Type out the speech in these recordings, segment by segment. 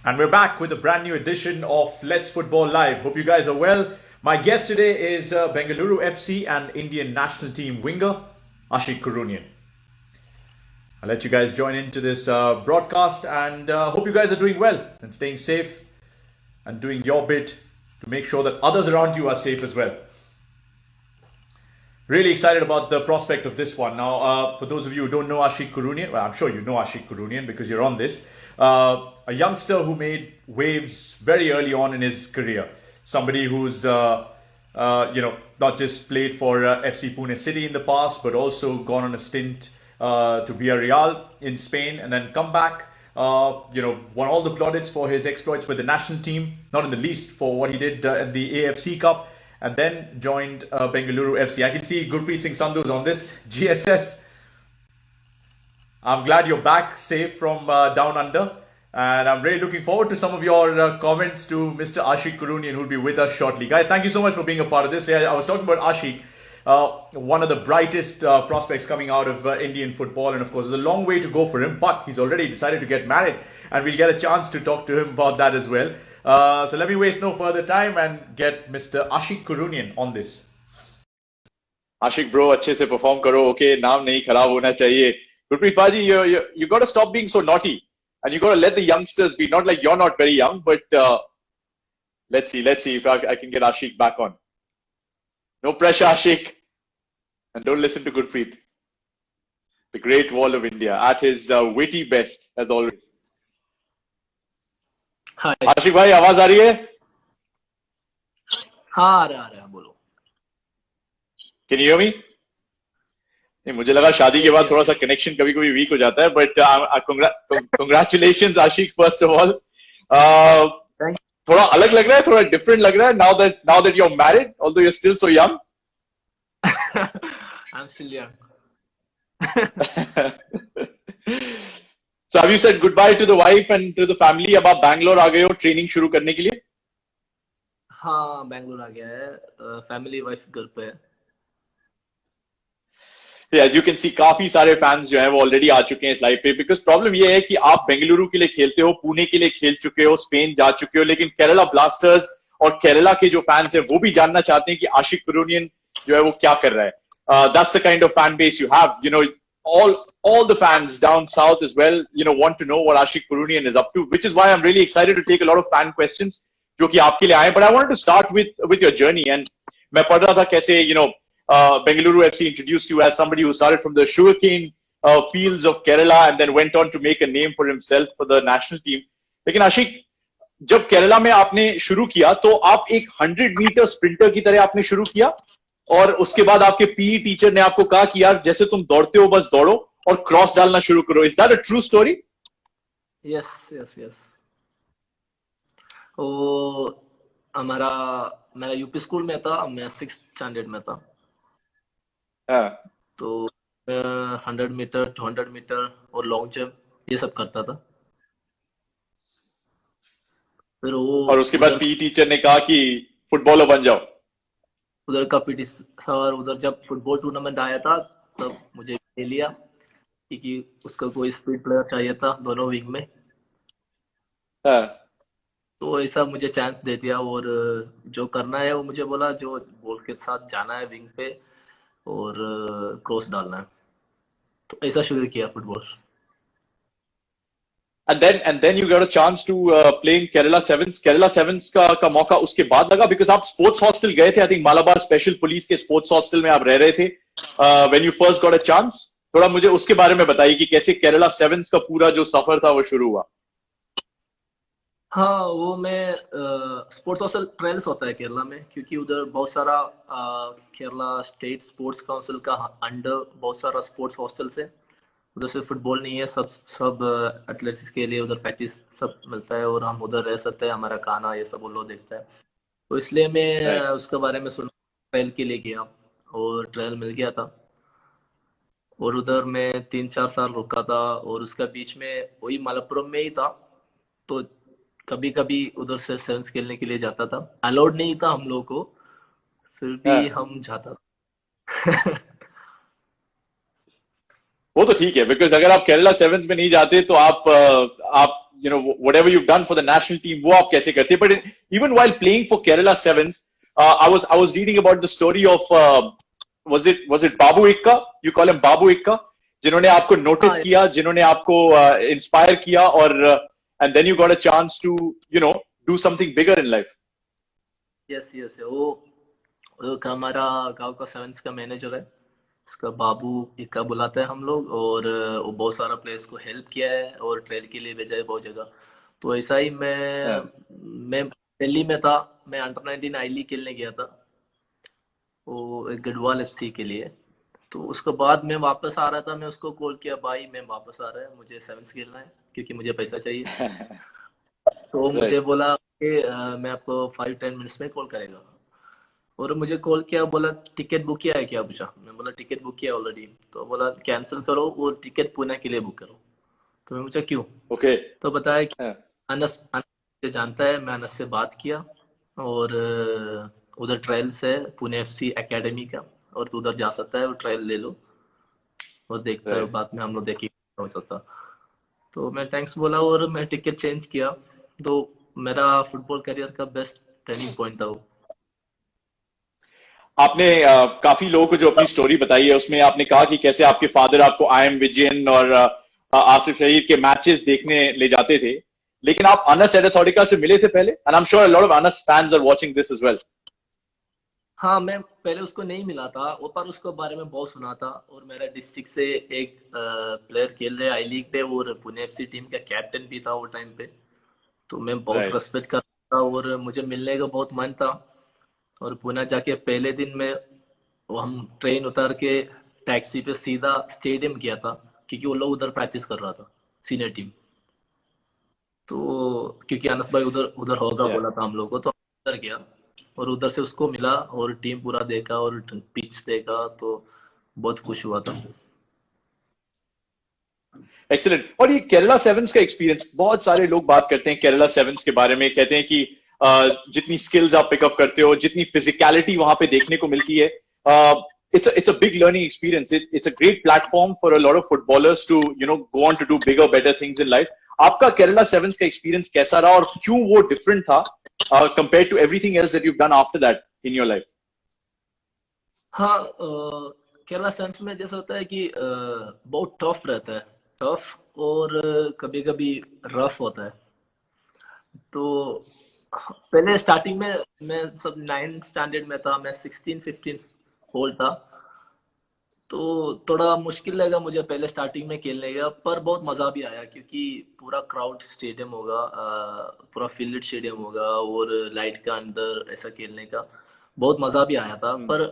And we're back with a brand new edition of Let's Football Live. Hope you guys are well. My guest today is Bengaluru FC and Indian national team winger Ashik Kurunian. I'll let you guys join into this broadcast and hope you guys are doing well and staying safe and doing your bit to make sure that others around you are safe as well. Really excited about the prospect of this one. Now, for those of you who don't know Ashik Kurunian, well, I'm sure you know Ashik Kurunian because you're on this. A youngster who made waves very early on in his career. Somebody who's, not just played for FC Pune City in the past, but also gone on a stint to Villarreal in Spain and then come back. Won all the plaudits for his exploits with the national team, not in the least for what he did at the AFC Cup, and then joined Bengaluru FC. I can see Gurpreet Singh Sandhu's on this. GSS, I'm glad you're back safe from down under, and I'm really looking forward to some of your comments to Mr. Ashik Kurunian, who'll be with us shortly. Guys, thank you so much for being a part of this. Yeah, I was talking about Ashik, one of the brightest prospects coming out of Indian football, and of course there's a long way to go for him, but he's already decided to get married, and we'll get a chance to talk to him about that as well. So let me waste no further time and get Mr. Ashik Kurunian on this. Ashik bro, अच्छे से perform करो, okay? नाम नहीं खराब होना चाहिए. Gurpreet Paji, you got to stop being so naughty, and you got to let the youngsters be. Not like you're not very young, but let's see if I can get Ashik back on. No pressure, Ashik, and don't listen to Gurpreet. The Great Wall of India at his witty best, as always. Hi. Ashik भाई, आवाज आ रही है? हाँ, आ रहा है, बोलो. Can you hear me? नहीं, मुझे लगा शादी के बाद थोड़ा सा कनेक्शन कभी-कभी वीक हो जाता है, but congratulations Ashik first of all. थोड़ा अलग लग रहा है, थोड़ा different लग रहा है now that you're married, although you're still so young. I'm still young. So have you said goodbye to the wife and to the family? अब आप बैंगलोर आ गए हो ट्रेनिंग शुरू करने के लिए? हाँ, बैंगलोर आ गया है. फैमिली वाइफ घर पे है. As you can see, काफी सारे फैंस जो हैं वो ऑलरेडी आ चुके हैं इस लाइव पे. बिकॉज प्रॉब्लम ये है कि आप बेंगलुरु के लिए खेलते हो, पुणे के लिए खेल चुके हो, स्पेन जा चुके हो, लेकिन केरला ब्लास्टर्स और केरला के जो फैंस हैं वो भी जानना चाहते हैं कि आशिक कुरुनियन जो है वो क्या कर रहा है. That's the kind of fan base you have. All the fans down south as well, want to know what Ashik Kurunian is up to, which is why I'm really excited to take a lot of fan questions जो कि आपके लिए आए. But I wanted to start with your journey, and मैं पढ़ रहा था कैसे Bengaluru FC introduced you as somebody who started from the sugarcane fields of Kerala and then went on to make a name for himself for the national team. लेकिन आशिक, जब केरला में आपने शुरू किया तो आप एक 100 मीटर स्प्रिंटर की तरह आपने शुरू किया, और उसके बाद आपके पीई टीचर ने आपको कहा कि यार जैसे तुम दौड़ते हो बस दौड़ो और क्रॉस डालना शुरू करो. Is that a true story? Yes. वो मेरा यूपी स्कूल में था, मैं 6th स्टैंडर्ड में था. तो 100 मीटर, 200 मीटर और लॉन्ग जंप ये सब करता था. फिर और उसके बाद पीई टीचर ने कहा कि फुटबॉलर बन जाओ. उधर का पीटी सर, उधर जब फुटबॉल टूर्नामेंट आया था तब मुझे ले लिया क्योंकि उसका कोई स्पीड प्लेयर चाहिए था दोनों विंग में. तो ऐसा मुझे चांस दे दिया, और जो करना है वो मुझे बोला, जो बॉल के साथ जाना है विंग पे और क्रॉस डालना है. तो ऐसा शुरू किया football. And then you got a chance to play in Kerala Sevens. Kerala Sevens का मौका उसके बाद लगा, because आप स्पोर्ट्स हॉस्टल गए थे. I think Malabar special police के स्पोर्ट्स हॉस्टल में आप रह रहे थे when you first got a chance. थोड़ा मुझे उसके बारे में बताइए कि कैसे केरला सेवन्स का पूरा जो सफर था वो शुरू हुआ. हाँ, वो मैं स्पोर्ट्स हॉस्टल ट्रायल्स होता है केरला में, क्योंकि उधर बहुत सारा केरला स्टेट स्पोर्ट्स काउंसिल का अंडर बहुत सारा स्पोर्ट्स हॉस्टल्स है. उधर से फुटबॉल नहीं है, सब एथलेटिक्स के लिए उधर प्रैक्टिस सब मिलता है, और हम उधर रह सकते हैं, हमारा खाना ये सब वो लोग देखता है. तो इसलिए मैं उसके बारे में सुन ट्रायल के लिए गया और ट्रायल मिल गया था, और उधर मैं 3-4 साल रुका था. और उसका बीच में वही मलप्पुरम में ही था, तो कभी कभी उधर से सेवन्स खेलने के लिए जाता था. अलाउड नहीं था हम लोग को, फिर भी हम जाता था. वो तो ठीक है, बिकॉज अगर आप केरला सेवन्स में नहीं जाते तो आप whatever you've done for the national team, वो आप कैसे करते? But even while playing for Kerala Sevens, I was reading about the story of was it Babu Ikka? You call him Babu Ikka, जिन्होंने आपको notice किया, जिन्होंने आपको inspire किया, और and then you got a chance to do something bigger in life. Yes yes, वो हमारा गांव का सेवेंस का मैनेजर है, उसका बाबू इक्का बुलाते हैं हम लोग, और वो बहुत सारा प्लेयर्स को हेल्प किया है और ट्रेल के लिए भेजा है बहुत जगह। तो ऐसा ही मैं दिल्ली में था, मैं अंडर 19 आई लीग खेलने गया था वो एक गढ़वाल एफसी के लिए। तो उसके बाद मैं वापस आ रहा था, मैं उसको कॉल किया, भाई मैं वापस आ रहा है, मुझे सेवेंस खेलना है क्योंकि मुझे पैसा चाहिए। तो मुझे बोला कि मैं आपको 5-10 मिनट्स में कॉल करेगा, और मुझे कॉल किया, बोला टिकट बुक किया है क्या? पूछा, मैं बोला टिकट बुक किया ऑलरेडी। तो बोला कैंसिल करो वो टिकट पुणे के लिए बुक करो। तो मैं पूछा क्यों? ओके। तो बताया कि अनस से जानता है, मैं अनस से बात किया, और उधर ट्रायल्स है पुणे एफसी एकेडमी का, और तू उधर जा सकता है, वो ट्रायल ले लो और देखता है, बाद में हम लोग देखेंगे हो सकता। तो मैं थैंक्स बोला और मैं टिकट चेंज किया। तो मेरा फुटबॉल करियर का बेस्ट टर्निंग पॉइंट था वो। आपने काफी लोगों को जो अपनी स्टोरी बताई है उसमें आपने कहा कि कैसे आपके फादर आपको आई एम विजयन और आसिफ शहीद के मैचेस देखने ले जाते थे, लेकिन आप अनस एडेथोडिका से मिले थे पहले, and I am sure a lot of Anas fans are watching this as well. हाँ, मैं पहले उसको नहीं मिला था, पर उसके बारे में बहुत सुना था, और मेरा डिस्ट्रिक्ट से एक प्लेयर खेल रहे आई लीग पे और पुणे एफसी टीम का कैप्टन भी था वो टाइम पे। तो मैं बहुत रेस्पेक्ट करता था और मुझे मिलने का बहुत मन था। और पुणे जाके पहले दिन में हम ट्रेन उतार के टैक्सी पे सीधा स्टेडियम गया था, क्योंकि वो लोग उधर प्रैक्टिस कर रहा था सीनियर टीम। तो क्योंकि अनस भाई उधर उधर होगा बोला था हम लोग को, तो उधर गया और उधर से उसको मिला और टीम पूरा देखा और पिच देखा, तो बहुत खुश हुआ था। एक्सीलेंट। और ये केरला सेवंस का एक्सपीरियंस, बहुत सारे लोग बात करते हैं केरला सेवंस के बारे में, कहते हैं कि जितनी स्किल्स आप पिकअप करते हो, जितनी फिजिकलिटी वहां पे देखने को मिलती है, it's a big learning experience. It's a great platform for a lot of footballers to go on to do bigger, better things in life. आपका केरला सेवंस का एक्सपीरियंस कैसा रहा और क्यों वो डिफरेंट था compared to everything else that you've done after that in your life? हाँ, Kerala sevens में जैसा होता है कि बहुत टफ रहता है, टफ और कभी कभी रफ होता है। तो पहले स्टार्टिंग में मैं सब 9th स्टैंडर्ड में था, मैं 16-15 ओल्ड था, तो थोड़ा मुश्किल लगा मुझे पहले स्टार्टिंग में खेलने का, पर बहुत मजा भी आया क्योंकि पूरा क्राउड स्टेडियम होगा, पूरा फील्ड स्टेडियम होगा और लाइट का अंदर ऐसा खेलने का बहुत मजा भी आया था। पर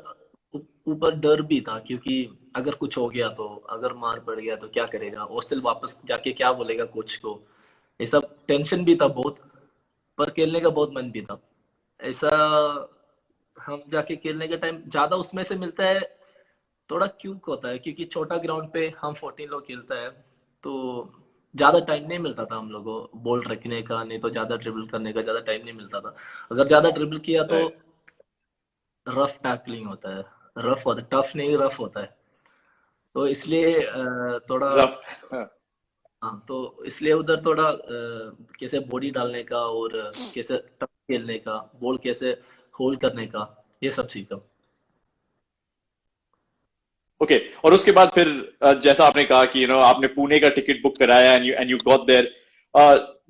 ऊपर डर भी था क्योंकि अगर कुछ हो गया तो, अगर मार पड़ गया तो क्या करेगा, हॉस्टल वापस जाके क्या बोलेगा कोच को, ये सब टेंशन भी था बहुत। पर खेलने का बहुत मन भी था। ऐसा हम जाके खेलने के टाइम ज्यादा उसमें से मिलता है, थोड़ा क्यूक होता है क्योंकि छोटा ग्राउंड पे हम 14 लोग खेलता है, तो ज्यादा टाइम नहीं मिलता था हम लोगों को बॉल रखने का, नहीं तो ज्यादा ड्रिबल करने का ज्यादा टाइम नहीं मिलता था। अगर ज्यादा ड्रिबल किया तो रफ टैकलिंग होता है, रफ होता है, टफ नहीं रफ होता है। तो इसलिए थोड़ा हाँ, तो इसलिए उधर थोड़ा कैसे बॉडी डालने का और कैसे टफ खेलने का, बॉल कैसे होल्ड करने का, ये सब सीखा। ओके। और उसके बाद फिर जैसा आपने कहा कि आपने पुणे का टिकट बुक कराया एंड यू गॉट देयर,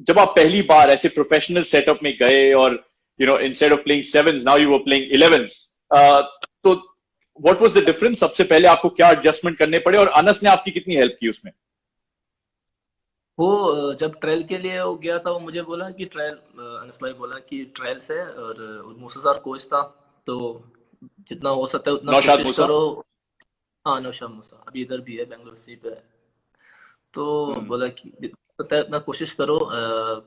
जब आप पहली बार ऐसे प्रोफेशनल सेटअप में गए और instead of playing sevens now you were playing 11s, तो व्हाट वाज द डिफरेंस? सबसे पहले आपको क्या एडजस्टमेंट करने पड़े और अनस ने आपकी कितनी हेल्प की उसमें? वो जब ट्रायल के लिए वो गया था, वो मुझे बोला कि ट्रायल, अनस भाई बोला कि ट्रायल्स है, और मूसा सर कोच था, तो जितना हो सकता है उतना कोशिश करो। हाँ, नौशाद मूसा अभी इधर भी है, बेंगलुरु सी पे है। तो बोला कि जितना सकता है उतना कोशिश करो,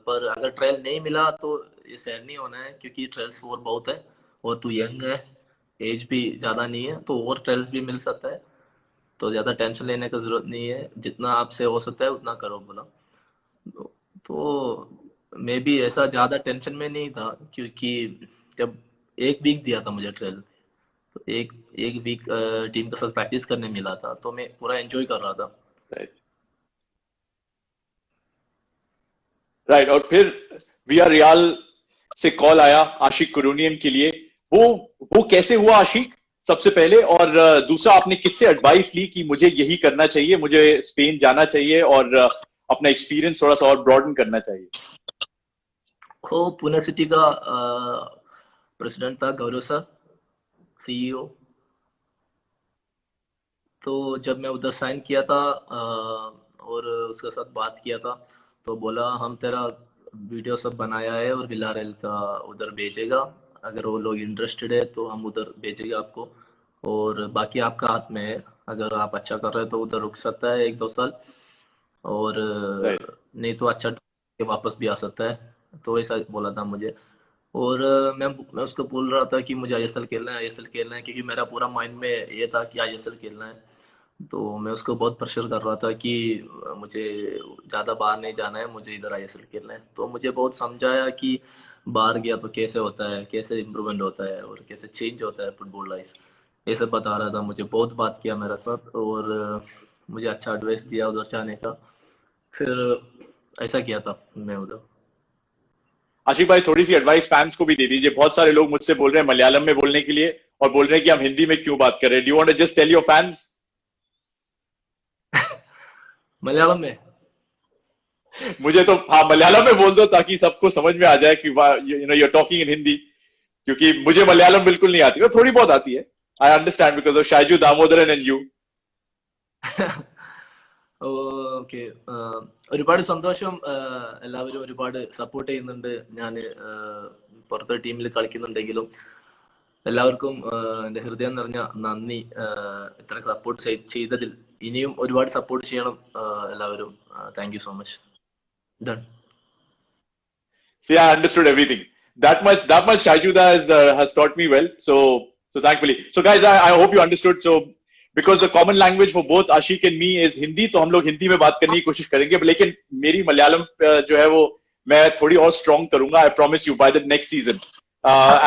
पर अगर ट्रायल नहीं मिला तो ये सैड नहीं होना है क्योंकि ट्रायल्स और बहुत है और तू यंग है, एज भी ज्यादा नहीं है, तो और ट्रायल्स भी मिल सकता है, तो ज्यादा टेंशन लेने का जरूरत नहीं है, जितना आपसे हो सकता है उतना करो बोला। तो मैं भी ऐसा ज्यादा टेंशन में नहीं था क्योंकि जब 1 वीक दिया था मुझे ट्रेल, तो एक वीक टीम के साथ प्रैक्टिस करने मिला था, तो मैं पूरा एंजॉय कर रहा था। राइट, और फिर विया रियाल से कॉल आया आशिक कुरूनियन के लिए, वो कैसे हुआ आशिक सबसे पहले, और दूसरा आपने किससे एडवाइस ली कि मुझे यही करना चाहिए, मुझे स्पेन जाना चाहिए और अपना एक्सपीरियंस थोड़ा सा और ब्रॉडन करना चाहिए? वो पुणे सिटी का प्रेसिडेंट था, गौरव सर, सीईओ। तो जब मैं उधर साइन किया था और उसके साथ बात किया था, तो बोला हम तेरा वीडियो सब बनाया है और विलारेल का उधर भेजेगा, अगर वो लोग इंटरेस्टेड है तो हम उधर भेजेंगे आपको, और बाकी आपका हाथ में है, अगर आप अच्छा कर रहे हो तो उधर रुक सकता है 1-2 साल, और राइट, नहीं तो अच्छा के वापस भी आ सकता है। तो ऐसा बोला था मुझे। और मैं उसको बोल रहा था कि मुझे आईएसएल खेलना है, आईएसएल खेलना है, क्योंकि मेरा पूरा माइंड में ये था कि आईएसएल खेलना है। तो मैं उसको बहुत प्रेशर कर रहा था कि मुझे ज़्यादा बाहर नहीं जाना है, मुझे इधर आईएसएल खेलना है। तो मुझे बहुत समझाया कि बाहर गया तो कैसे होता है, कैसे इम्प्रूवमेंट होता है और कैसे चेंज होता है फुटबॉल लाइफ, ये सब बता रहा था मुझे। बहुत बात किया मेरे साथ और मुझे अच्छा एडवाइस दिया उधर जाने का। फिर ऐसा किया था मैं उधर। आशिक भाई थोड़ी सी एडवाइस फैंस को भी दे दीजिए, बहुत सारे लोग मुझसे बोल रहे हैं मलयालम में बोलने के लिए और बोल रहे हैं कि हम हिंदी में क्यों बात कर रहे हैं। Do you want to just tell your fans? Malayalam में मुझे तो हाँ मलयालम में बोल दो ताकि सबको समझ में आ जाए कि you know you are talking in Hindi, क्योंकि मुझे मलयालम बिल्कुल नहीं आती, वो थोड़ी बहुत आती है। I understand because of Shaiju Damodaran and you. Okay, ഒരുപാട് സന്തോഷം. എല്ലാവരും ഒരുപാട് സപ്പോർട്ട് ചെയ്യുന്നുണ്ട്. ഞാൻ പുറത്തെ ടീമിൽ കളിക്കുന്നുണ്ടെങ്കിലും എല്ലാവർക്കും എൻ്റെ ഹൃദയം നിറഞ്ഞ നന്ദി. ഇത്ര സപ്പോർട്ട് ചെയ്തതിൽ ഇനിയും ഒരുപാട് സപ്പോർട്ട് ചെയ്യണം എല്ലാവരും. Thank you so much. Done. See, I understood everything. That much Shajuda has taught me well. So thankfully. So guys, I hope you understood. So because the common language for both Ashik and me is Hindi, तो हम लोग हिंदी में बात करने की कोशिश करेंगे, लेकिन मेरी मलयालम जो है वो मैं थोड़ी और स्ट्रॉन्ग करूंगा. I promise you by the next season.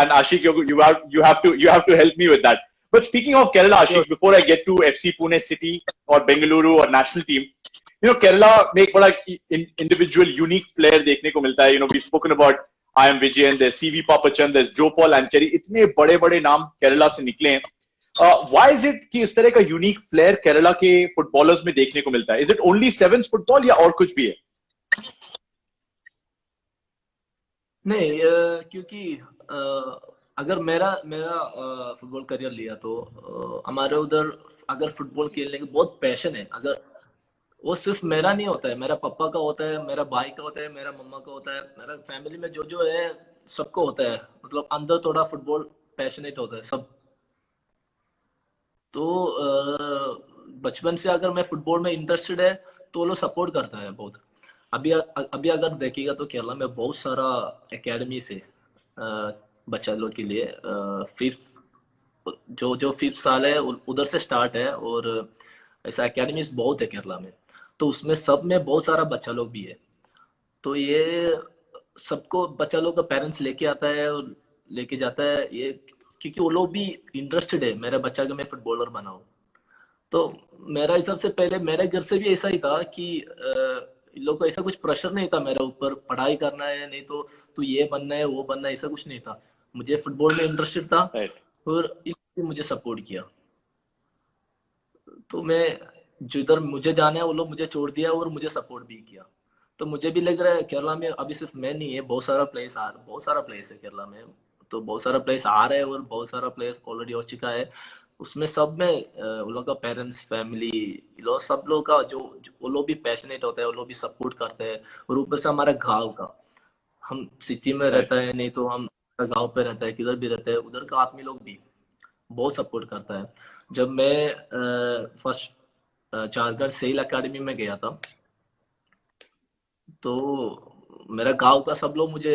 And Ashik, you have to help me with that. But speaking of Kerala, Ashik, before I get to FC Pune City or Bengaluru or national team, you know, Kerala में एक बड़ा individual unique flair देखने को मिलता है. You know, we've spoken about I am Vijayan, there's CV Papachan, there's Joe Paul Ancheri, इतने बड़े बड़े नाम केरला से निकले हैं. Why is it कि इस तरह का यूनिक फ्लेयर केरला के फुटबॉलर्स में देखने को मिलता है? Is it only sevens football या और कुछ भी है? नहीं, क्योंकि अगर मेरा मेरा फुटबॉल करियर लिया तो हमारे उधर अगर फुटबॉल खेलने का बहुत पैशन है, अगर वो सिर्फ मेरा नहीं होता है, मेरा पापा का होता है, मेरा भाई का होता है, मेरा मम्मा का होता है, मेरा फैमिली में जो जो है सबको होता है, मतलब अंदर थोड़ा फुटबॉल पैशनेट होता है सब। तो बचपन से अगर मैं फुटबॉल में इंटरेस्टेड है तो वो लोग सपोर्ट करता है बहुत। अभी अगर देखिएगा तो केरला में बहुत सारा एकेडमी से बच्चा लोग के लिए फिफ्थ जो फिफ्थ साल है उधर से स्टार्ट है, और ऐसा एकेडमीज बहुत है केरला में। तो उसमें सब में बहुत सारा बच्चा लोग भी है। तो ये सबको बच्चा लोग का पेरेंट्स लेके आता है और लेके जाता है, ये क्योंकि वो लोग भी इंटरेस्टेड है मेरा बच्चा का मैं फुटबॉलर बनाऊं। तो मेरा हिसाब से पहले मेरे घर से भी ऐसा ही था कि इन लोग को ऐसा कुछ प्रेशर नहीं था मेरे ऊपर, पढ़ाई करना है नहीं तो तू ये बनना है वो बनना है, ऐसा कुछ नहीं था। मुझे फुटबॉल में इंटरेस्टेड था और इसलिए मुझे सपोर्ट किया। तो मैं जिधर मुझे जाना है वो लोग मुझे छोड़ दिया और मुझे सपोर्ट भी किया। तो मुझे भी लग रहा है केरला में अभी सिर्फ मैं नहीं है, बहुत सारा प्लेस है केरला में। तो बहुत सारा प्लेस आ रहा है और बहुत सारा प्लेस ऑलरेडी हो चुका है। उसमें सब में उन लोग का पेरेंट्स, फैमिली, लोग सब लोग का जो वो लोग भी पैशनेट होता है, वो लोग भी सपोर्ट करते हैं। और ऊपर से हमारा गाँव का, हम सिटी में रहता है नहीं तो हम गाँव पे रहता है, किधर भी रहता है, उधर का आदमी लोग भी बहुत सपोर्ट करता है। जब मैं फर्स्ट झारखंड सेल अकेडमी में गया था तो मेरा गांव का सब लोग मुझे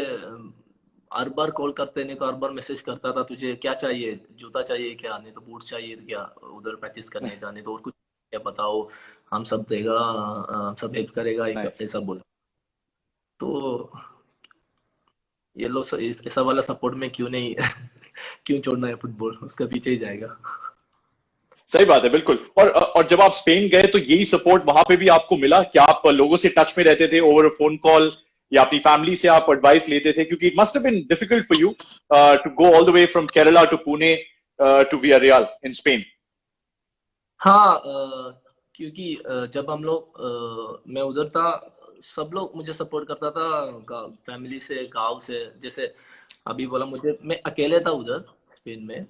हर बार कॉल करते, नहीं तो हर बार मैसेज करता था, तुझे क्या चाहिए, जूता चाहिए क्या, नहीं तो बूट चाहिए क्या उधर प्रैक्टिस करने का, नहीं तो और कुछ क्या बताओ, हम सब देगा, हम सब हेल्प करेगा, ऐसा बोला। तो ये लोग ऐसा वाला सपोर्ट में क्यों नहीं क्यों छोड़ना है फुटबॉल, उसका पीछे ही जाएगा। सही बात है, बिल्कुल। और जब आप स्पेन गए तो यही सपोर्ट वहां पे भी आपको मिला क्या? आप लोगों से टच में रहते थे ओवर फोन कॉल या अपनी फैमिली से आप एडवाइस लेते थे, क्योंकि it must have been difficult for you to go all the way from Kerala to Pune to Villarreal in Spain? हाँ, क्योंकि जब हम लोग मैं उधर था, सब लोग मुझे सपोर्ट करता था, फैमिली से, गांव से। जैसे अभी बोला, मुझे मैं अकेले था उधर स्पेन में,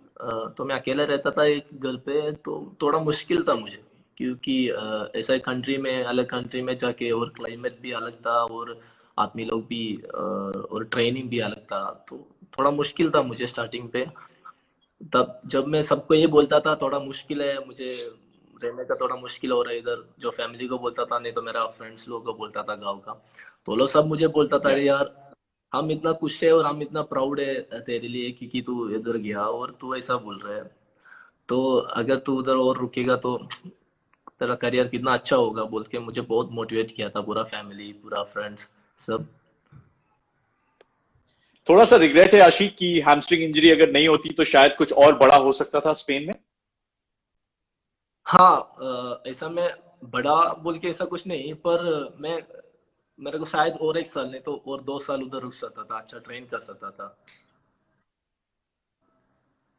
तो मैं अकेले रहता था एक घर पे, तो थोड़ा मुश्किल था मुझे, क्योंकि ऐसा कंट्री में, अलग कंट्री में जाके, और क्लाइमेट भी अलग था, और आदमी लोग भी और ट्रेनिंग भी अलग था, तो थोड़ा मुश्किल था मुझे स्टार्टिंग पे। तब जब मैं सबको ये बोलता था थोड़ा मुश्किल है मुझे रहने का, थोड़ा मुश्किल हो रहा है इधर, जो फैमिली को बोलता था, नहीं तो मेरा फ्रेंड्स लोगों को बोलता था गाँव का, तो लोग सब मुझे बोलता था, Yeah. अरे यार हम इतना खुश है और हम इतना प्राउड है तेरे लिए, क्योंकि तू इधर गया और तू ऐसा बोल रहा है, तो अगर तू उधर और रुकेगा तो तेरा करियर कितना अच्छा होगा, बोल के मुझे बहुत मोटिवेट किया था पूरा फैमिली, पूरा फ्रेंड्स सब। थोड़ा सा रिग्रेट है आशिक कि हैमस्ट्रिंग इंजरी अगर नहीं होती तो शायद कुछ और बड़ा हो सकता था स्पेन में? हाँ, ऐसा मैं बड़ा बोल के ऐसा कुछ नहीं, पर मैं मेरे को शायद और एक साल, नहीं तो और 2 साल उधर रुक सकता था, अच्छा ट्रेन कर सकता था।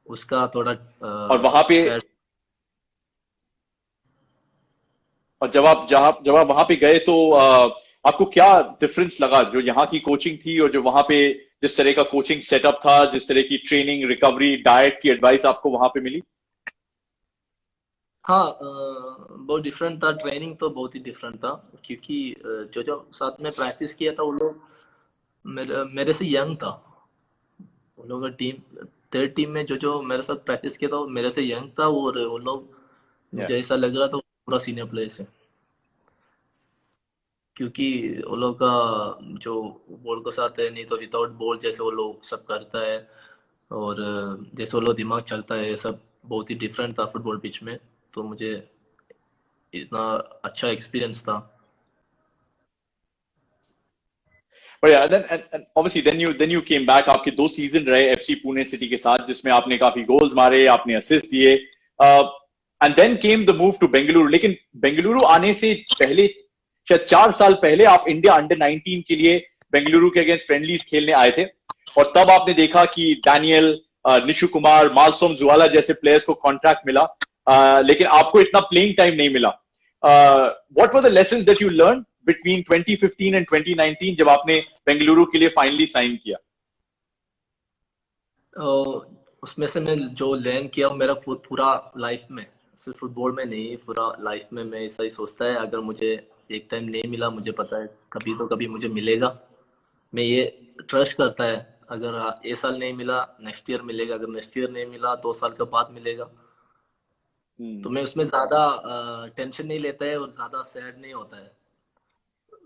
उसका थोड़ा और वहां पे, सैड। और जब आप वहां पे गए तो आपको क्या डिफरेंस लगा, जो यहाँ की कोचिंग थी और जो वहां पे जिस तरह का कोचिंग सेटअप था, जिस तरह की ट्रेनिंग, रिकवरी, डाइट की एडवाइस आपको वहां पे मिली? हाँ, बहुत डिफरेंट था, ट्रेनिंग तो बहुत ही डिफरेंट था, क्योंकि जो जो साथ में प्रैक्टिस किया था वो लोग मेरे से यंग था। उन लोगों का टीम, थर्ड टीम में जो जो मेरे साथ प्रैक्टिस किया था वो मेरे से यंग था, और वो लोग, Yeah. मुझे ऐसा लग रहा था वो पूरा सीनियर प्लेयर्स है, क्योंकि वो लोग का जो बॉल को साथ है, नहीं तो विदाउट बॉल जैसे वो लोग सब करता है, और जैसे वो लोग दिमाग चलता है, ये सब बहुत ही डिफरेंट था फुटबॉल पिच में, तो मुझे इतना अच्छा एक्सपीरियंस था। But yeah, and obviously then you came back. आपके 2 सीजन रहे एफसी पुणे सिटी के साथ, जिसमें आपने काफी गोल्स मारे, आपने असिस्ट दिए, and then came the move to Bengaluru. लेकिन बेंगलुरु आने से पहले, शायद 4 साल पहले, आप इंडिया अंडर 19 के लिए बेंगलुरु के अगेंस्ट फ्रेंडलीज खेलने आए थे, और तब आपने देखा कि डैनियल, निशु कुमार, मालसोम जुआला जैसे प्लेयर्स को कॉन्ट्रैक्ट मिला, लेकिन आपको इतना प्लेइंग टाइम नहीं मिला। What were the lessons that you learn between 2015 and 2019 जब आपने बेंगलुरु के लिए फाइनली साइन किया? उसमें से मैं जो लर्न किया, वो मेरा पूरा लाइफ में, सिर्फ फुटबॉल में नहीं, पूरा लाइफ में मैं ऐसा ही सोचता है, अगर मुझे एक टाइम नहीं मिला, मुझे पता है कभी तो कभी मुझे मिलेगा। मैं ये ट्रस्ट करता है, अगर ये साल नहीं मिला, नेक्स्ट ईयर मिलेगा, अगर नेक्स्ट ईयर नहीं मिला, 2 साल के बाद मिलेगा। तो मैं उसमें ज्यादा टेंशन नहीं लेता है और ज्यादा सैड नहीं होता है।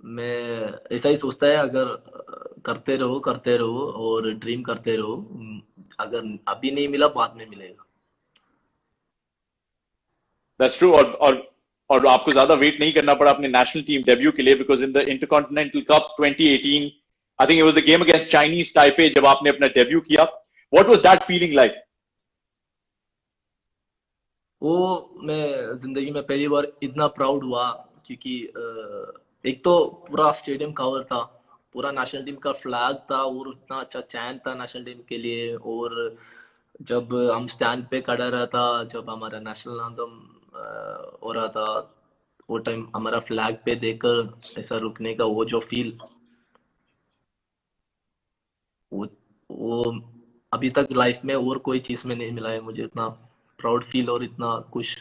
मैं ऐसा ही सोचता है, अगर करते रहो और ड्रीम करते रहो, अगर अभी नहीं मिला, बाद में मिलेगा। That's true. और आपको ज्यादा वेट नहीं करना पड़ा अपने नेशनल टीम डेब्यू के लिए, because in the intercontinental cup 2018, I think it was the game against Chinese Taipei, जब आपने अपना डेब्यू किया, what was that feeling like? वो मैं जिंदगी में पहली बार इतना प्राउड हुआ, क्योंकि एक तो पूरा स्टेडियम कवर था, पूरा नेशनल टीम का फ्लैग था, और इतना अच्छा चैन था नेशनल टीम के लिए, और जब हम स्टैंड पे खड़ा रहा था, जब हमारा नेशनल एंथम हो रहा था, वो टाइम हमारा फ्लैग पे देखकर ऐसा रुकने का वो जो फील, वो वो अभी तक लाइफ में और कोई चीज में नहीं मिला है मुझे, इतना प्राउड फील और इतना खुश।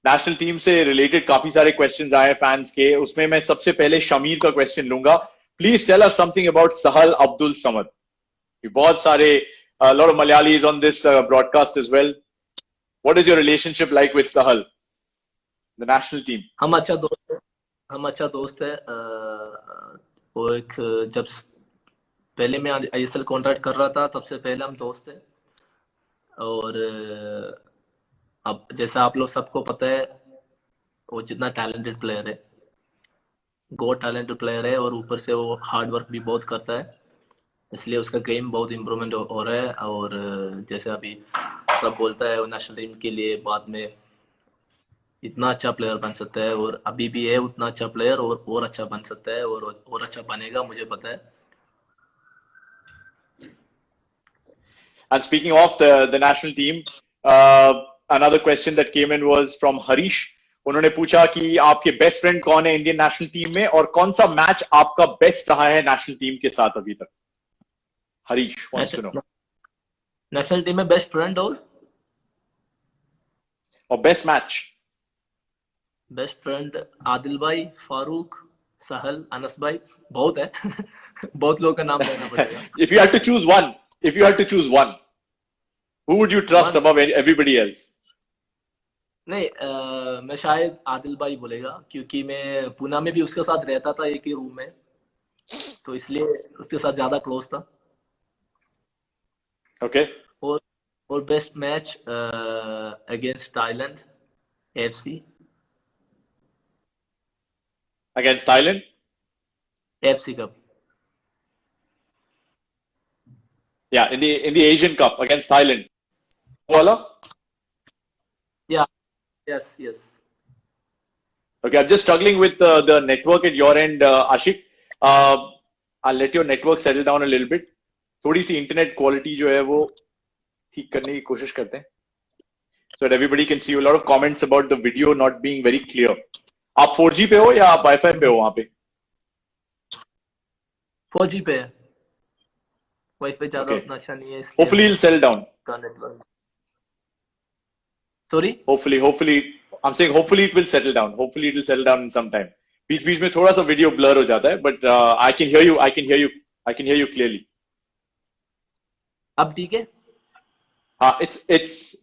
नेशनल टीम से रिलेटेड काफी सारे क्वेश्चंस आए फैंस के, उसमें मैं सबसे पहले शमीर का क्वेश्चन लूंगा। Please tell us something about Sahal Abdul Samad. बहुत सारे lot of Malayalis on this broadcast as well. What is your relationship like with Sahal, the national team? हम अच्छा दोस्त है, हम अच्छा दोस्त है। वो एक, जब पहले मैं आईएसएल कॉन्ट्रैक्ट कर रहा था, तब से पहले हम दोस्त थे, और अब जैसा आप लोग सबको पता है, वो जितना टैलेंटेड प्लेयर है, गॉड टैलेंटेड प्लेयर है, और ऊपर से वो हार्ड वर्क भी बहुत करता है, इसलिए उसका गेम बहुत इम्प्रूवमेंट हो रहा है, और जैसे अभी सब बोलता है वो नेशनल टीम के लिए बाद में इतना अच्छा प्लेयर बन सकता है, और अभी भी है उतना अच्छा प्लेयर, और अच्छा बन सकता है, और अच्छा बनेगा, मुझे पता है। And speaking of the national team, another question that came in was from Harish. उन्होंने पूछा कि आपके बेस्ट फ्रेंड कौन है इंडियन नेशनल टीम में, और कौन सा मैच आपका बेस्ट रहा है नेशनल टीम के साथ अभी तक? Harish wants to know. National team में बेस्ट फ्रेंड और best match? Best friend Adil भाई, फारूक, सहल, अनस भाई, बहुत है। बहुत लोगों का नाम लेना पड़ेगा। If you had to choose one, if you had to choose one, who would you trust One? above everybody else? नहीं, मैं शायद आदिल भाई बोलेगा, क्योंकि मैं पूना में भी उसके साथ रहता था एक ही रूम में, तो इसलिए उसके साथ ज्यादा क्लोज था। Okay. और best match against Thailand, FC. Against Thailand? FC cup. Yeah, in the Asian Cup against Thailand. Wala? या, yes yes. Okay, I'm just struggling with the network at your end, Ashik. I'll let your network settle down a little bit. थोड़ी सी internet quality जो है वो ठीक करने की कोशिश करते हैं, so that everybody can see you. A lot of comments about the video not being very clear. आप 4G पे हो या आप वाईफाई पे हो वहां पे? 4G पे है, वाईफाई ज्यादा Okay. उतना अच्छा नहीं है, इसलिए Hopefully it'll settle down. का network. Sorry? Hopefully, I'm saying hopefully it will settle down. Hopefully it will settle down in some time. बीच बीच में थोड़ा सा वीडियो ब्लर हो जाता है, but I can hear you. I can hear you clearly. अब ठीक है?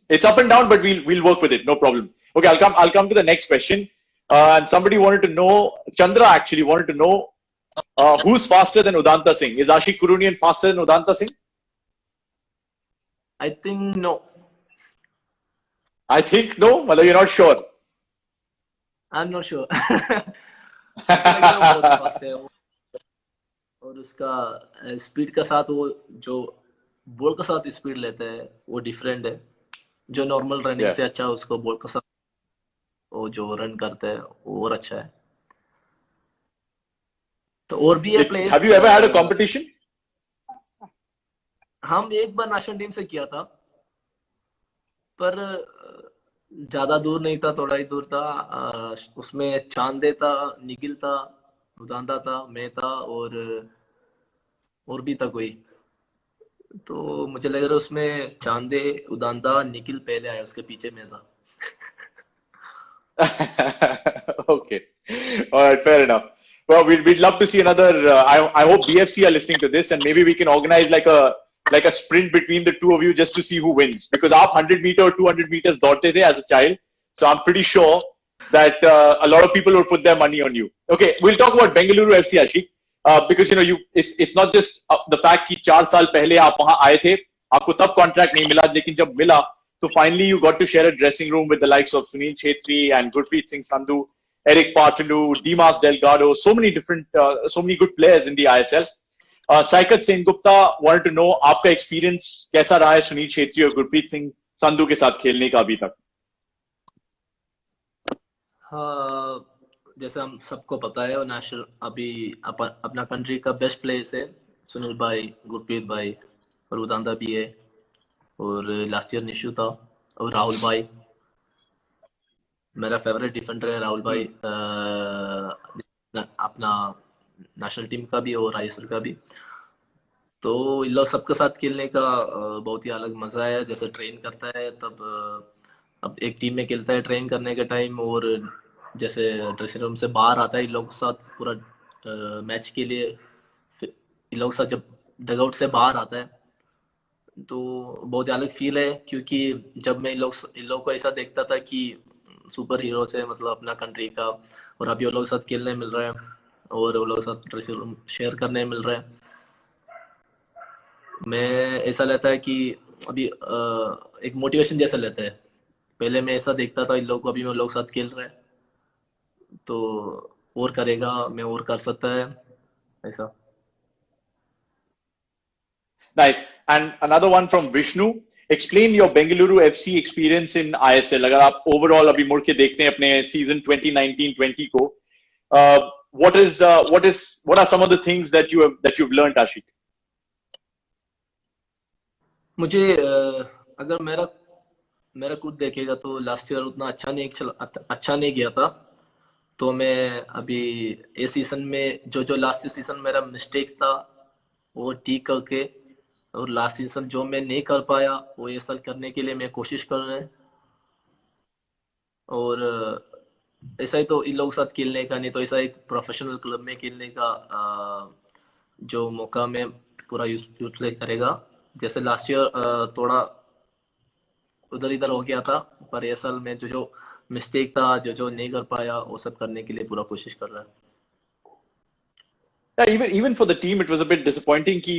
It's up and down, but we'll work with it. No problem. Okay, I'll come to the next question. And somebody wanted to know, Chandra actually wanted to know, who's faster than Udanta Singh? Is Ashik Kurunian faster than Udanta Singh? I think no. I think no. Well, you're not sure. I'm not sure. बहुत fast है वो, और उसका speed का साथ, वो जो ball का साथ स्पीड लेता है वो डिफरेंट है। जो नॉर्मल रनिंग Yeah. से अच्छा है, उसको बॉल का साथ वो जो रन करता है वो और अच्छा है। तो और भी है players. Have you ever had a competition? हम एक बार नेशनल टीम से किया था, पर ज्यादा दूर नहीं था, थोड़ा ही दूर था। उसमें चांदे था, निखिल था, उदांदा था, मैं था, और भी था कोई। तो मुझे लग रहा है उसमें चांदे, उदांदा, निखिल पहले आया, उसके पीछे मैं था। Okay. All right, fair enough. Well, we'd love to see another. I hope BFC are listening to this, and maybe we can organize like a sprint between the two of you just to see who wins. Because आप 100 meter or 200 meters दौड़ते थे as a child, so I'm pretty sure that a lot of people would put their money on you. Okay, we'll talk about Bengaluru FC, Ashik, because you know it's not just the fact कि 4 साल पहले आप वहां आए थे, आपको तब contract नहीं मिला, लेकिन जब मिला तो finally you got to share a dressing room with the likes of Sunil Chhetri and Gurpreet Singh Sandhu, Eric Partanu, Dimas Delgado, so many good players in the ISL. Saikat Sengupta wanted to know आपका experience कैसा रहा है सुनील छेत्री और गुरप्रीत सिंह संधू के साथ खेलने का अभी तक? हाँ, जैसे हम सबको पता है, नेशनल अभी अपना कंट्री का बेस्ट प्लेयर्स है सुनील भाई, गुरप्रीत भाई, और उदांदा भी है, और लास्ट ईयर निशु था, और राहुल भाई। मेरा फेवरेट डिफेंडर है राहुल भाई, अपना नेशनल टीम का भी और आईएसएल का भी। तो इन लोग सबके साथ खेलने का बहुत ही अलग मजा है। जैसे ट्रेन करता है तब, अब एक टीम में खेलता है ट्रेन करने के टाइम, और जैसे ड्रेसिंग रूम से बाहर आता है इन लोगों के साथ पूरा मैच के लिए, इन लोगों के साथ जब डगआउट से बाहर आता है तो बहुत ही अलग फील है। क्योंकि जब मैं इन लोग को ऐसा देखता था कि सुपर हीरोज है, मतलब अपना कंट्री का, और अभी वो लोग के साथ खेलने मिल रहा है, और वो लोग के साथ ड्रेसिंग रूम शेयर करने मिल रहा है, मैं ऐसा लेता है कि अभी एक मोटिवेशन जैसा लेता है। पहले मैं ऐसा देखता था इन लोग को, अभी मैं लोग साथ खेल रहा है तो और करेगा, मैं और कर सकता है, ऐसा। Nice. And another one from Vishnu. explain your Bengaluru FC experience in ISL. अगर आप overall अभी मुड़ के देखते हैं अपने season 2019-20 को, what are some of the things that you've learned, Ashik? मुझे अगर मेरा खुद देखेगा तो लास्ट ईयर उतना अच्छा नहीं गया था। तो मैं अभी ये सीजन में जो लास्ट सीजन मेरा मिस्टेक्स था वो ठीक करके, और लास्ट सीजन जो मैं नहीं कर पाया वो ये साल करने के लिए मैं कोशिश कर रहे हैं। और ऐसा ही तो इन लोगों के साथ खेलने का, नहीं तो ऐसा एक प्रोफेशनल क्लब में खेलने का जो मौका मैं पूरा यूटिलाइज करेगा। जैसे लास्ट ईयर थोड़ा उधर इधर हो गया था, पर ये साल में जो मिस्टेक था, जो नहीं कर पाया, वो सब करने के लिए पूरा कोशिश कर रहा है। Yeah, even for the team, it was a bit disappointing कि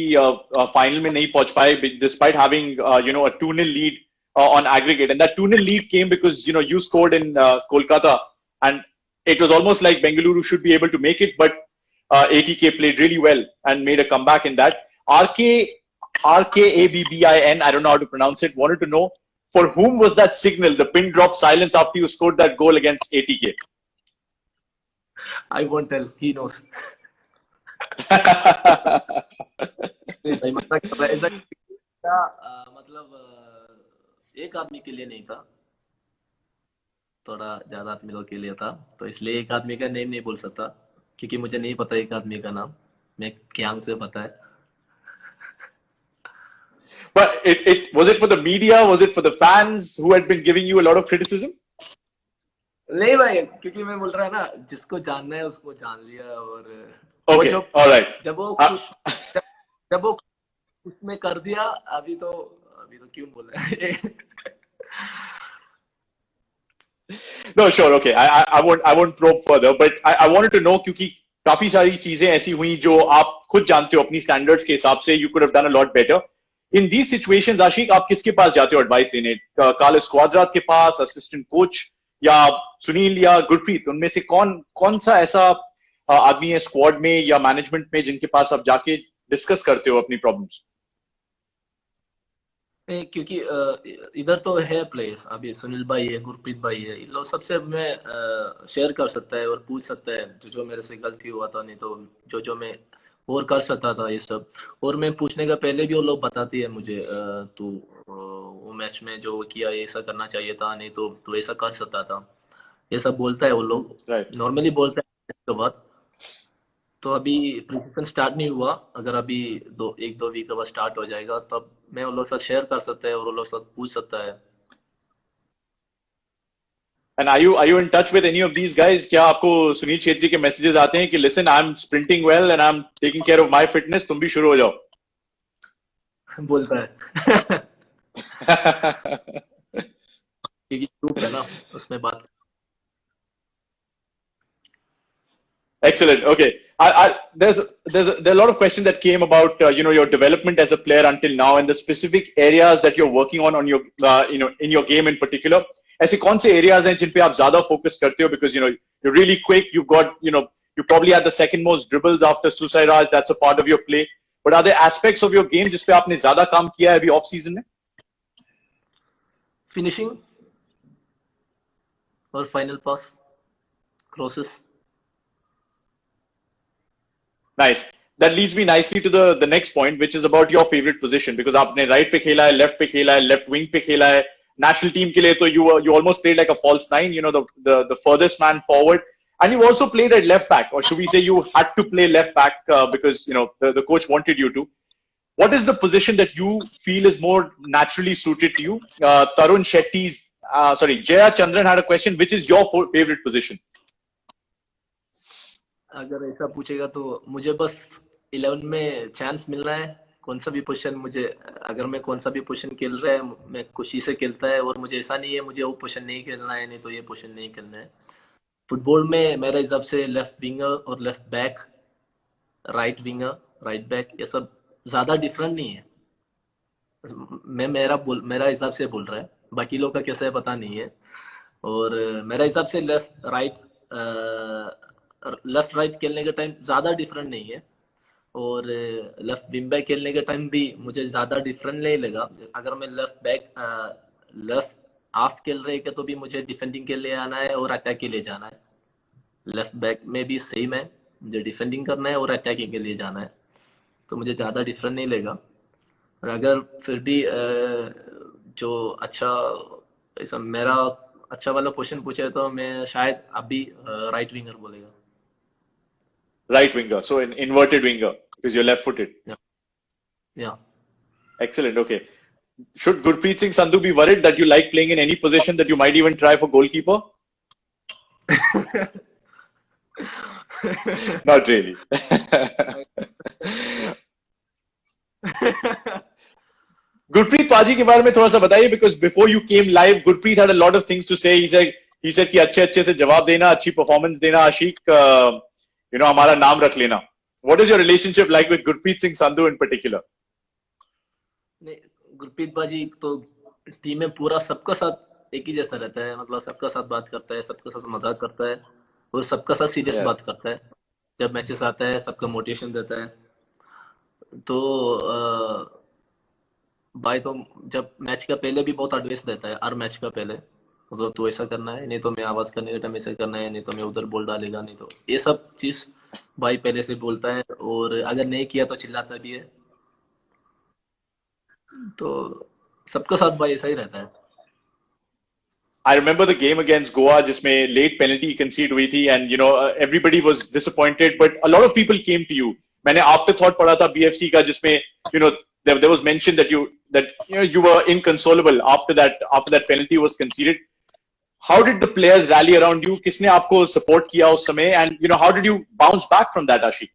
final में नहीं पहुंच पाए, despite having a 2-0 lead on aggregate, and that 2-0 lead came because you scored in Kolkata, and it was almost like Bengaluru should be able to make it, but ATK played really well and made a comeback in that. RKABBIN, I don't know how to pronounce it, wanted to know for whom was that signal, the pin drop silence after you scored that goal against ATK? I won't tell, he knows. मतलब एक आदमी के लिए नहीं था, थोड़ा ज्यादा आदमियों के लिए था, तो इसलिए एक आदमी का नेम नहीं बोल सकता, क्योंकि मुझे नहीं पता एक आदमी का नाम, मैं क्यांग से पता है। But was it for the media? Was it for the fans who had been giving you a lot of criticism? नहीं भाई, क्योंकि मैं बोल रहा है ना, जिसको जानना है उसको जान लिया। और Okay, all right. जब वो उसमें कर दिया, अभी तो क्यों बोल रहा है? No, sure, okay. I won't probe further, but I wanted to know क्योंकि काफी सारी चीजें ऐसी हुई जो आप खुद जानते हो अपनी स्टैंडर्ड्स के हिसाब से you could have done a lot better. In these situations, आशिक, आप किसके पास जाते हो एडवाइस देने? कार्लोस क्वाद्रात के पास, असिस्टेंट कोच, या सुनील या गुरप्रीत? उनमें से कौन सा ऐसा आदमी है स्क्वाड में या मैनेजमेंट में जिनके पास आप जाके डिस्कस करते हो अपनी प्रॉब्लम्स? क्योंकि इधर तो है प्लेयर्स, अभी सुनील भाई है, गुरप्रीत भाई है, इन लोग सबसे मैं शेयर कर सकता है और पूछ सकता है जो मेरे से गलती हुआ था, नहीं तो जो मैं और कर सकता था ये सब। और मैं पूछने का पहले भी वो लोग बताती है मुझे, तू वो मैच में जो किया ऐसा करना चाहिए था, नहीं तो तू ऐसा कर सकता था, ये सब बोलता है वो लोग। नॉर्मली बोलता है इसके बाद। तो अभी प्रीसीजन स्टार्ट नहीं हुआ, अगर अभी 1-2 वीक के बाद स्टार्ट हो जाएगा, तब मैं उन लोग साथ शेयर कर सकता है और उन लोग साथ पूछ सकता है। And are you in touch with any of these guys? क्या आपको सुनील छेत्री के मैसेजेस आते हैं कि listen, I'm sprinting well and I'm taking care of my fitness, तुम भी शुरू हो जाओ? बोलता है। क्योंकि ग्रुप है ना, उसमें बात। Excellent. Okay. There are a lot of questions that came about your development as a player until now and the specific areas that you're working on your in your game in particular. ऐसे कौन से areas हैं जिन पे आप ज़्यादा focus करते हो? Because you're really quick. You've got you probably had the second most dribbles after Susairaj. That's a part of your play. But are there aspects of your game जिस पे आपने ज़्यादा काम किया है अभी off season में? Finishing और final pass, crosses. Nice. That leads me nicely to the next point, which is about your favorite position. Because आपने right पे खेला है, left पे खेला है, left wing पे खेला है. National team के लिए तो you almost played like a false nine, the furthest man forward, and you also played at left back, or should we say you had to play left back because the coach wanted you to. What is the position that you feel is more naturally suited to you? Tarun Jaya Chandran had a question. Which is your favorite position? अगर ऐसा पूछेगा तो मुझे बस 11 में chance मिल रहा है, कौन सा भी पोजीशन मुझे, अगर मैं कौन सा भी पोजीशन खेल रहा है मैं खुशी से खेलता है, और मुझे ऐसा नहीं है मुझे वो पोजीशन नहीं खेलना है, नहीं तो ये पोजीशन नहीं खेलना है। फुटबॉल में मेरे हिसाब से लेफ्ट विंगर और left back, right winger, right back, ये सब ज्यादा डिफरेंट नहीं है। मैं मेरा हिसाब से बोल रहा है, बाकी लोग का कैसा है पता नहीं है। और मेरा हिसाब से लेफ्ट राइट खेलने का टाइम ज्यादा डिफरेंट नहीं है। और लेफ्ट विंग बैक खेलने के टाइम भी मुझे ज़्यादा डिफरेंट नहीं लगा। अगर मैं लेफ्ट हाफ खेल रहे के तो भी मुझे डिफेंडिंग के लिए आना है और अटैक के लिए जाना है। लेफ्ट बैक में भी सेम है, मुझे डिफेंडिंग करना है और अटैकिंग के लिए जाना है, तो मुझे ज़्यादा डिफरेंट नहीं लगा। और अगर फिर भी जो अच्छा ऐसा मेरा अच्छा वाला क्वेश्चन पूछे तो मैं शायद अभी राइट विंगर बोलेगा। Right winger, so an inverted winger because you're left-footed. या या Excellent. Okay. Should Gurpreet Singh Sandhu be worried that you like playing in any position that you might even try for goalkeeper? Not really. Gurpreet Paji के बारे में थोड़ा सा बताइए because before you came live, Gurpreet had a lot of things to say. He said कि अच्छे से जवाब देना, अच्छी performance देना, आशिक हमारा नाम रख लेना. What is your relationship like with Gurpreet Singh Sandhu in particular? नहीं, गुरप्रीत बाजी तो टीम में पूरा सबका साथ एक ही जैसा रहता है, मतलब सबका साथ बात करता है, सबका साथ मजाक करता है और सबका साथ सीरियस Yeah. बात करता है। जब मैचेस आता है सबका मोटिवेशन देता है। तो भाई तो जब मैच का पहले भी बहुत एडवाइस देता है, हर मैच का पहले, मतलब तू ऐसा करना है, नहीं तो मैं आवाज करने के टाइम ऐसा करना है, नहीं तो मैं उधर बोल डालेगा, नहीं तो ये सब चीज भाई पहले से बोलता है और अगर नहीं किया तो चिल्लाता भी है। तो सबका साथ भाई ऐसा ही रहता है। I remember the game against Goa, जिसमें late penalty concede हुई थी, and everybody was disappointed, but a lot of people came to you. मैंने afterthought पढ़ा था BFC का, जिसमें there was mention that you were inconsolable after that penalty was conceded. How did the players rally around you? किसने आपको support किया उस समय, and how did you bounce back from that, Ashik?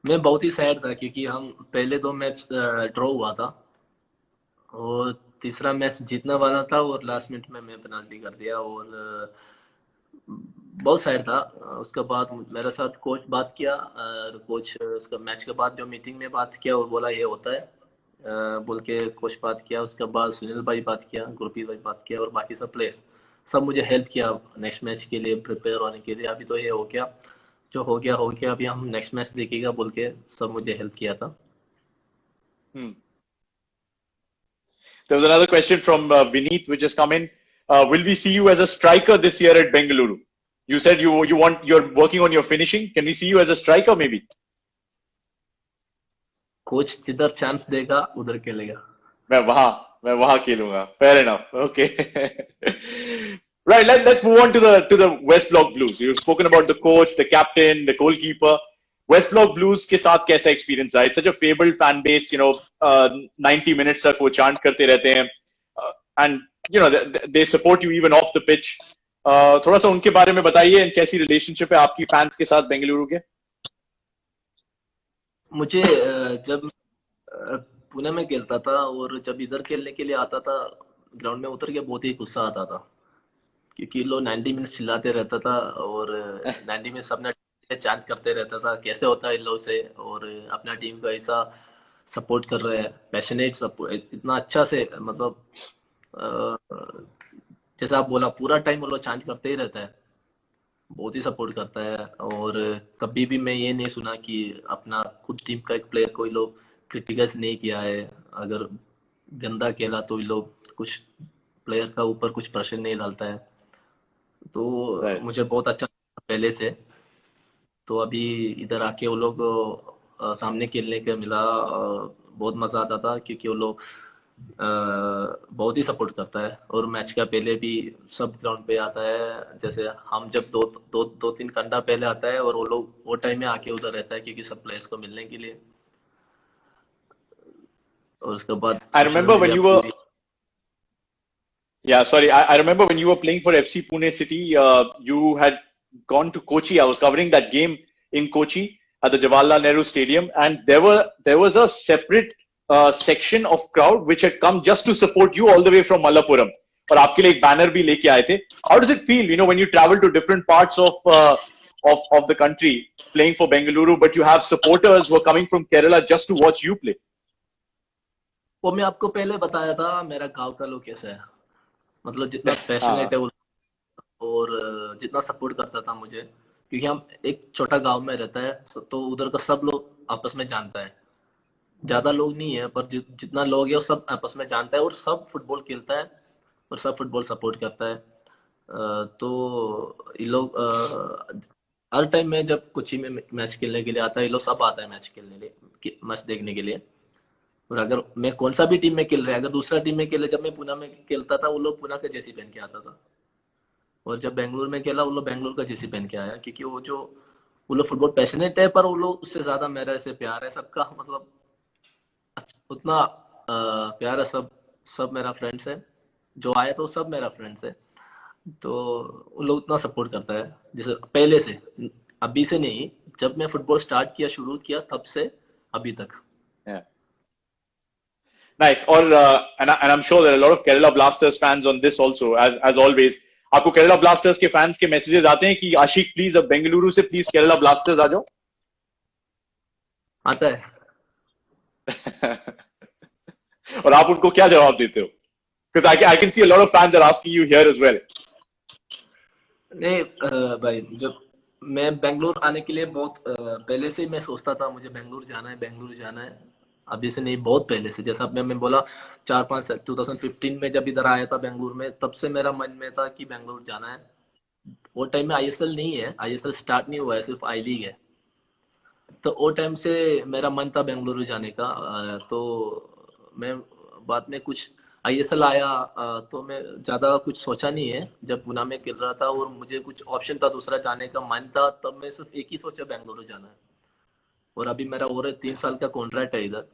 मैं बहुत ही सैड था क्योंकि हम पहले 2 मैच ड्रॉ हुआ था और तीसरा मैच जीतने वाला था और लास्ट मिनट में मैं पेनाल्टी कर दिया और बहुत सैड था। उसके बाद मेरे साथ कोच बात किया और कोच उसका मैच के बाद जो मीटिंग में बात किया और बोला ये होता है बोल के कोच बात किया। उसके बाद सुनील भाई बात किया, गुरप्रीत भाई बात किया और बाकी सब प्लेयर्स सब मुझे हेल्प किया नेक्स्ट मैच के लिए प्रिपेयर होने के लिए। अभी तो ये हो गया, जो हो गया, अभी हम नेक्स्ट मैच देखेगा बोल के सब मुझे हेल्प किया था। There was another question from Vineet which has come in. Will we see you as a striker this year at Bengaluru? You said you're working on your finishing. Can we see you as a striker maybe? Coach जिधर chance देगा उधर खेलेगा। मैं वहां खेलूंगा. Fair enough. Okay. Right. Let's move on to the West Block Blues. You've spoken about the coach, the captain, the goalkeeper. West Block Blues के साथ कैसा experience रहा? It's such a fabled fan base. 90 minutes तक वो chant करते रहते हैं, and they support you even off the pitch. थोड़ा सा उनके बारे में बताइए, कैसी relationship है आपकी fans के साथ बेंगलुरु के? मुझे जब पुणे में खेलता था और जब इधर खेलने के लिए आता था ग्राउंड में उतर के बहुत ही गुस्सा आता था क्योंकि लोग 90 मिनट्स चिल्लाते रहता था और 90 मिनट्स अपना चैंट करते रहता था कैसे होता है इन लोग से और अपना टीम को ऐसा सपोर्ट कर रहे हैं, पैशनेट सपोर्ट इतना अच्छा से, मतलब जैसा आप बोला पूरा टाइम वो लोग चैंट करते ही रहता है, बहुत ही सपोर्ट करता है। और कभी भी मैं ये नहीं सुना कि अपना खुद टीम का एक प्लेयर कोई लोग क्रिटिकाइज नहीं किया है, अगर गंदा खेला तो ये लोग कुछ प्लेयर का ऊपर कुछ प्रेशर नहीं डालता है। तो मुझे बहुत अच्छा पहले से, तो अभी इधर आके वो लोग सामने खेलने का मिला, बहुत मजा आता था क्योंकि वो लोग बहुत ही सपोर्ट करता है और मैच का पहले भी सब ग्राउंड पे आता है। जैसे हम जब दो तीन घंटा पहले आता है और वो लोग वो टाइम में आके उधर रहता है क्योंकि सब प्लेयर्स को मिलने के लिए। और उसके बाद I remember when you were I remember when you were playing for FC Pune City, you had gone to Kochi. I was covering that game in Kochi at the Jawaharlal Nehru Stadium, and there was a separate section of crowd which had come just to support you all the way from Malappuram. और आपके लिए एक banner भी लेके आए थे. How does it feel, when you travel to different parts of the country playing for Bengaluru, but you have supporters who are coming from Kerala just to watch you play? वो मैं आपको पहले बताया था मेरा गांव का लोग कैसा है, मतलब जितना पैशनेट है और जितना सपोर्ट करता था मुझे, क्योंकि हम एक छोटा गांव में रहता है, तो उधर का सब लोग आपस में जानता है। ज्यादा लोग नहीं है, पर जितना लोग है वो सब आपस में जानता है, और सब फुटबॉल खेलता है, और सब फुटबॉल सपोर्ट करता है। तो ये लोग हर टाइम में जब कोची में मैच खेलने के लिए आता है, ये लोग सब आता है मैच खेलने लिए, मैच देखने के लिए। और अगर मैं कौन सा भी टीम में खेल रहा है, अगर दूसरा टीम में खेले, जब मैं पुणे में खेलता था, वो लोग पुणे का जर्सी पहन के आता था। और जब बेंगलुरु में खेला, वो लोग बेंगलुरु का जर्सी पहन के आया, क्योंकि वो लोग फुटबॉल पैशनेट है, पर वो लोग उससे ज्यादा मेरा से प्यार है सबका, मतलब उतना प्यार है। सब सब मेरा फ्रेंड्स है, जो आया तो सब मेरा फ्रेंड्स है। तो वो लोग उतना सपोर्ट करता है, जैसे पहले से, अभी से नहीं, जब मैं फुटबॉल स्टार्ट किया, शुरू किया, तब से अभी तक। Nice. और and I'm sure there are a lot of Kerala Blasters fans on this also, as always. आपको केरला ब्लास्टर्स के फैंस के मैसेजेस आते हैं कि आशिक प्लीज अब बेंगलुरु से प्लीज केरला ब्लास्टर्स आ जाओ? आता है। और आप उनको क्या जवाब देते हो? Because I can see a lot of fans are asking you here as well. नहीं भाई, जब मैं बेंगलुरु आने के लिए बहुत पहले से ही मैं सोचता था, मुझे बेंगलुरु जाना है, बेंगलुरु जाना है। अभी से नहीं, बहुत पहले से, जैसा मैं बोला 4-5 2015 में जब इधर आया था बेंगलुरु में, तब से मेरा मन में था कि बेंगलुरु जाना है। वो टाइम में आईएसएल नहीं है, आईएसएल स्टार्ट नहीं हुआ है, सिर्फ आई लीग है। तो वो टाइम से मेरा मन था बेंगलुरु जाने का। तो मैं बाद में कुछ आईएसएल आया, तो मैं ज्यादा कुछ सोचा नहीं है, जब पुणे में खेल रहा था और मुझे कुछ ऑप्शन था दूसरा जाने का मन था, तब मैं सिर्फ एक ही सोचा, बेंगलुरु जाना है। और अभी मेरा और 3 साल का कॉन्ट्रैक्ट है इधर,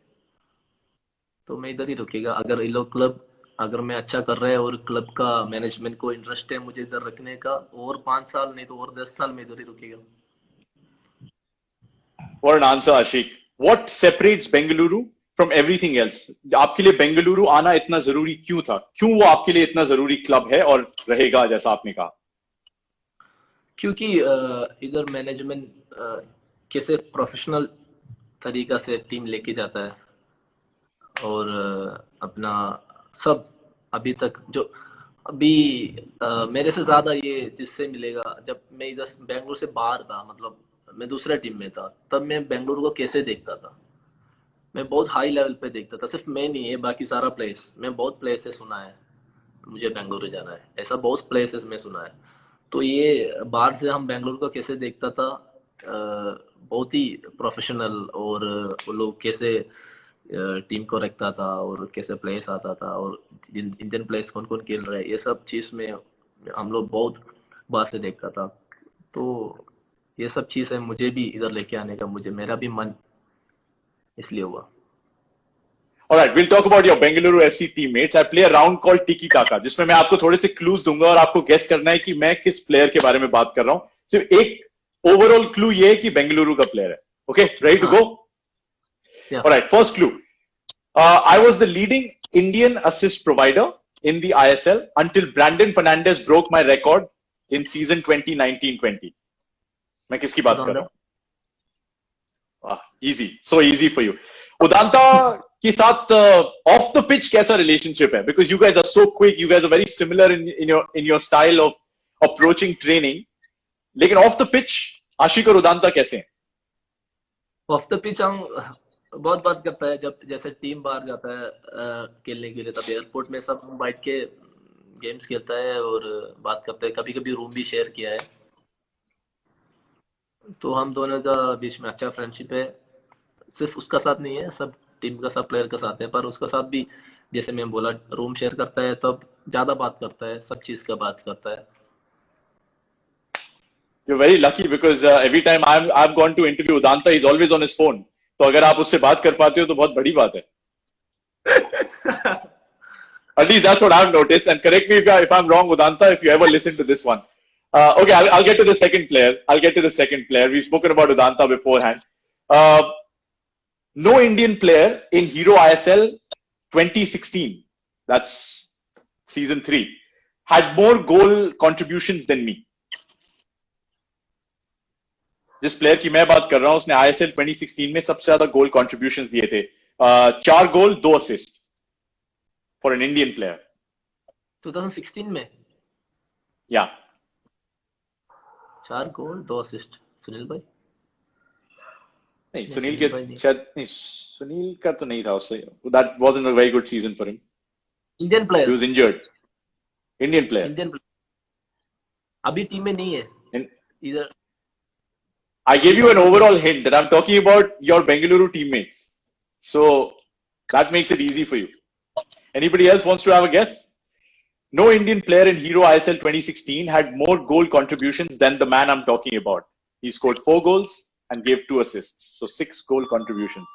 तो मैं इधर ही रुकेगा। अगर ये लोग क्लब, अगर मैं अच्छा कर रहा है और क्लब का मैनेजमेंट को इंटरेस्ट है मुझे इधर रखने का, और 5 साल नहीं तो और 10 साल में इधर ही रुकेगा। What an answer, Ashik. What separates Bengaluru from everything else? आपके लिए बेंगलुरु आना इतना जरूरी क्यों था? क्यों वो आपके लिए इतना जरूरी क्लब है और रहेगा, जैसा आपने कहा? क्योंकि इधर मैनेजमेंट कैसे प्रोफेशनल तरीका से टीम लेके जाता है, और अपना सब अभी तक जो अभी मेरे से ज्यादा ये जिससे मिलेगा। जब मैं इधर बेंगलुरु से बाहर था, मतलब मैं दूसरा टीम में था, तब मैं बेंगलुरु को कैसे देखता था, मैं बहुत हाई लेवल पे देखता था। सिर्फ मैं नहीं है, बाकी सारा प्लेयर्स, मैं बहुत प्लेयर्स से सुना है मुझे बेंगलुरु जाना है, ऐसा बहुत प्लेयर्स में सुना है। तो ये बाहर से हम बेंगलुरु को कैसे देखता था, बहुत ही प्रोफेशनल, और वो लोग कैसे टीम को रखता था, और कैसे प्लेयर्स आता था, और इंडियन प्लेयर्स कौन कौन खेल रहे हैं, ये सब चीज में हम लोग बहुत बाहर से देखता था। तो ये सब चीज है, मुझे भी इधर लेके आने का, मुझे मेरा भी मन इसलिए हुआ। Alright, we'll talk about your Bengaluru FC teammates. I play a round called Tiki Taka, जिसमें मैं आपको थोड़े से क्लूज दूंगा और आपको गेस करना है कि मैं किस प्लेयर के बारे में बात कर रहा हूं। सिर्फ एक ओवरऑल क्लू ये है कि बेंगलुरु का प्लेयर है। Okay, ready to go? Alright, first clue. I was the leading Indian assist provider in the ISL until Brandon Fernandez broke my record in season 2019-20. मैं किसकी बात कर रहा हूं? Easy, so easy for you. Udanta के साथ off the pitch कैसा relationship है? Because you guys are so quick, you guys are very similar in your style of approaching training, लेकिन ऑफ द पिच आशिक और उदांता कैसे हैं? ऑफ द पिच हम बहुत बात करता है, जब जैसे टीम बाहर जाता है खेलने के लिए, तब एयरपोर्ट में सब बैठ के गेम्स खेलता है और बात करते हैं, कभी कभी रूम भी शेयर किया है। तो हम दोनों का बीच में अच्छा फ्रेंडशिप है। सिर्फ उसका साथ नहीं है, सब टीम का सब प्लेयर का साथ है, पर उसका साथ भी जैसे मैं बोला रूम शेयर करता है, तब ज्यादा बात करता है, सब चीज का बात करता है। You're very lucky because every time I've gone to interview Udanta, he's always on his phone. तो अगर आप उससे बात कर पाते हो तो बहुत बड़ी बात है। At least that's what I've noticed. And correct me if I'm wrong, Udanta, if you ever listen to this one. Okay, I'll get to the second player. We've spoken about Udanta beforehand. No Indian player in Hero ISL 2016, that's season 3, had more goal contributions than me. जिस player की मैं बात कर रहा हूं उसने ISL 2016 में सबसे ज्यादा गोल कॉन्ट्रीब्यूशंस दिए थे। 4 गोल 2 assist for an Indian player 2016 में। या 4 गोल 2 असिस्ट। सुनील भाई नहीं, नहीं, सुनील सुनील के भाई नहीं। शायद नहीं, सुनील का तो नहीं था उससे, that wasn't a very good season for him, Indian he player, was injured. Indian player. Indian player अभी टीम में नहीं है इधर। I gave you an team में overall hint that I'm talking about your Bengaluru teammates. So that makes it easy for you. Anybody else wants to have a guess? No Indian player in Hero ISL 2016 had more goal contributions than the man I'm talking about. He scored 4 goals and gave 2 assists. So 6 goal contributions.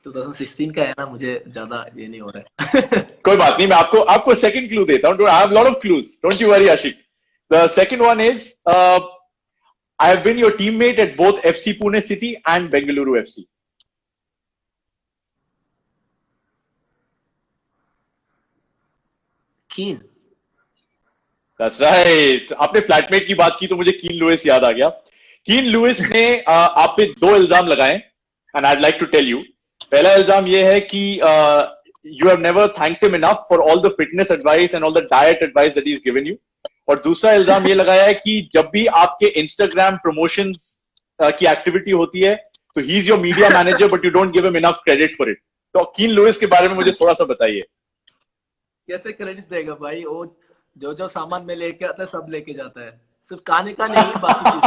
2016 का है ना, मुझे ज्यादा ये नहीं हो रहा है। कोई बात नहीं, मैं आपको सेकंड क्लू देता हूं. I have a lot of clues. Don't you worry, Ashik. The second one is I have been your teammate at both FC Pune City and Bengaluru FC. कीन। That's right. आपने flatmate की बात की तो मुझे कीन लुइस याद आ गया. कीन लुइस ने आप पे 2 इल्जाम लगाए, and I'd like to tell you. पहला इल्जाम ये है कि you have never thanked him enough for all the fitness advice and all the diet advice that he's given you. और दूसरा इल्जाम ये लगाया है कि जब भी आपके इंस्टाग्राम प्रमोशंस की एक्टिविटी होती है तो he is your media manager but you don't give him enough credit for it. तो कीन लुइस के बारे में मुझे थोड़ा सा बताइए. कैसे क्रेडिट देगा भाई, वो जो जो सामान में लेके आता है सब लेके जाता है, सिर्फ खाने का नहीं, बाकी चीज।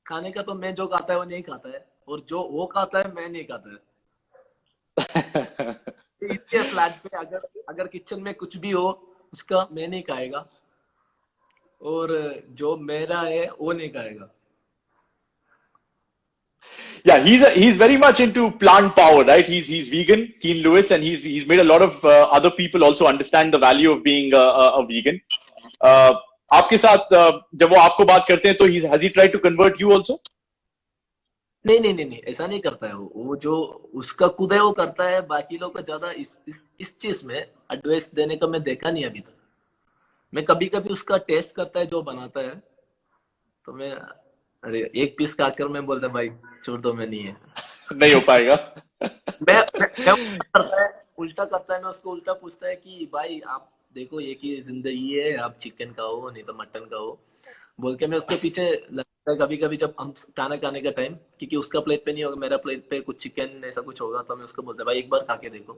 खाने का तो मैं जो खाता है वो नहीं खाता है, और जो वो खाता है मैं नहीं खाता है। इसके फ्लैट पे अगर किचन में कुछ भी हो उसका मैं नहीं खाएगा, और जो मेरा है वो नहीं खाएगा। Yeah, he's very much into plant power, right? He's vegan, Keen Lewis, and he's made a lot of other people also understand the value of being a vegan. आपके साथ जब वो आपको बात करते हैं तो has he tried to convert you also? नहीं, ऐसा नहीं करता है वो जो उसका खुद है वो करता है, बाकी लोग को ज्यादा इस चीज में एडवाइस देने का मैं देखा नहीं अभी तक। मैं कभी कभी उसका टेस्ट करता है जो बनाता है, तो मैं अरे एक पीस खाकर मैं बोलता भाई छोड़ दो, मैं नहीं है। नहीं हो पाएगा। मैं उल्टा करता है, मैं उसको उल्टा पूछता है कि भाई आप देखो ये की जिंदगी है, आप चिकन खाओ नहीं तो मटन खाओ बोल के मैं उसके पीछे लगता है। कभी कभी जब हम खाना खाने का टाइम, क्योंकि उसका प्लेट पे नहीं होगा, मेरा प्लेट पे कुछ चिकन ऐसा कुछ होगा, तो मैं उसको बोलता भाई एक बार खा के देखो,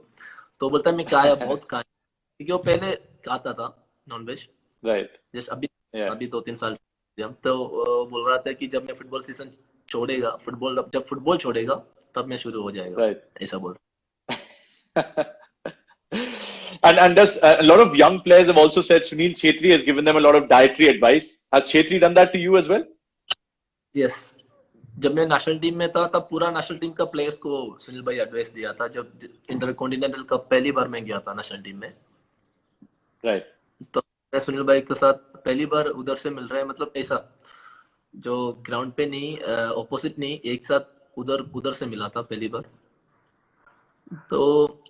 तो बोलता है मैं खाया, बहुत खाया, क्योंकि वो पहले खाता था नॉनवेज, राइट, जैसे अभी 2-3 साल जब, तो बोल रहा था कि जब मैं फुटबॉल सीजन छोड़ेगा, जब फुटबॉल छोड़ेगा तब मैं शुरू हो जाएगा, राइट, ऐसा बोल। And does a lot of young players have also said Sunil Chhetri has given them a lot of dietary advice. Has Chhetri done that to you as well? Yes. जब मैं नेशनल टीम में था तब पूरा national team का players को सुनील भाई advice दिया था। जब इंटरकॉन्टिनेंटल कप पहली बार मैं गया था नेशनल टीम में, राइट, तो मैं सुनील भाई के साथ पहली बार उधर से मिल रहा है, मतलब ऐसा जो ग्राउंड पे नहीं, ऑपोजिट नहीं, एक साथ उधर से मिला था पहली बार। तो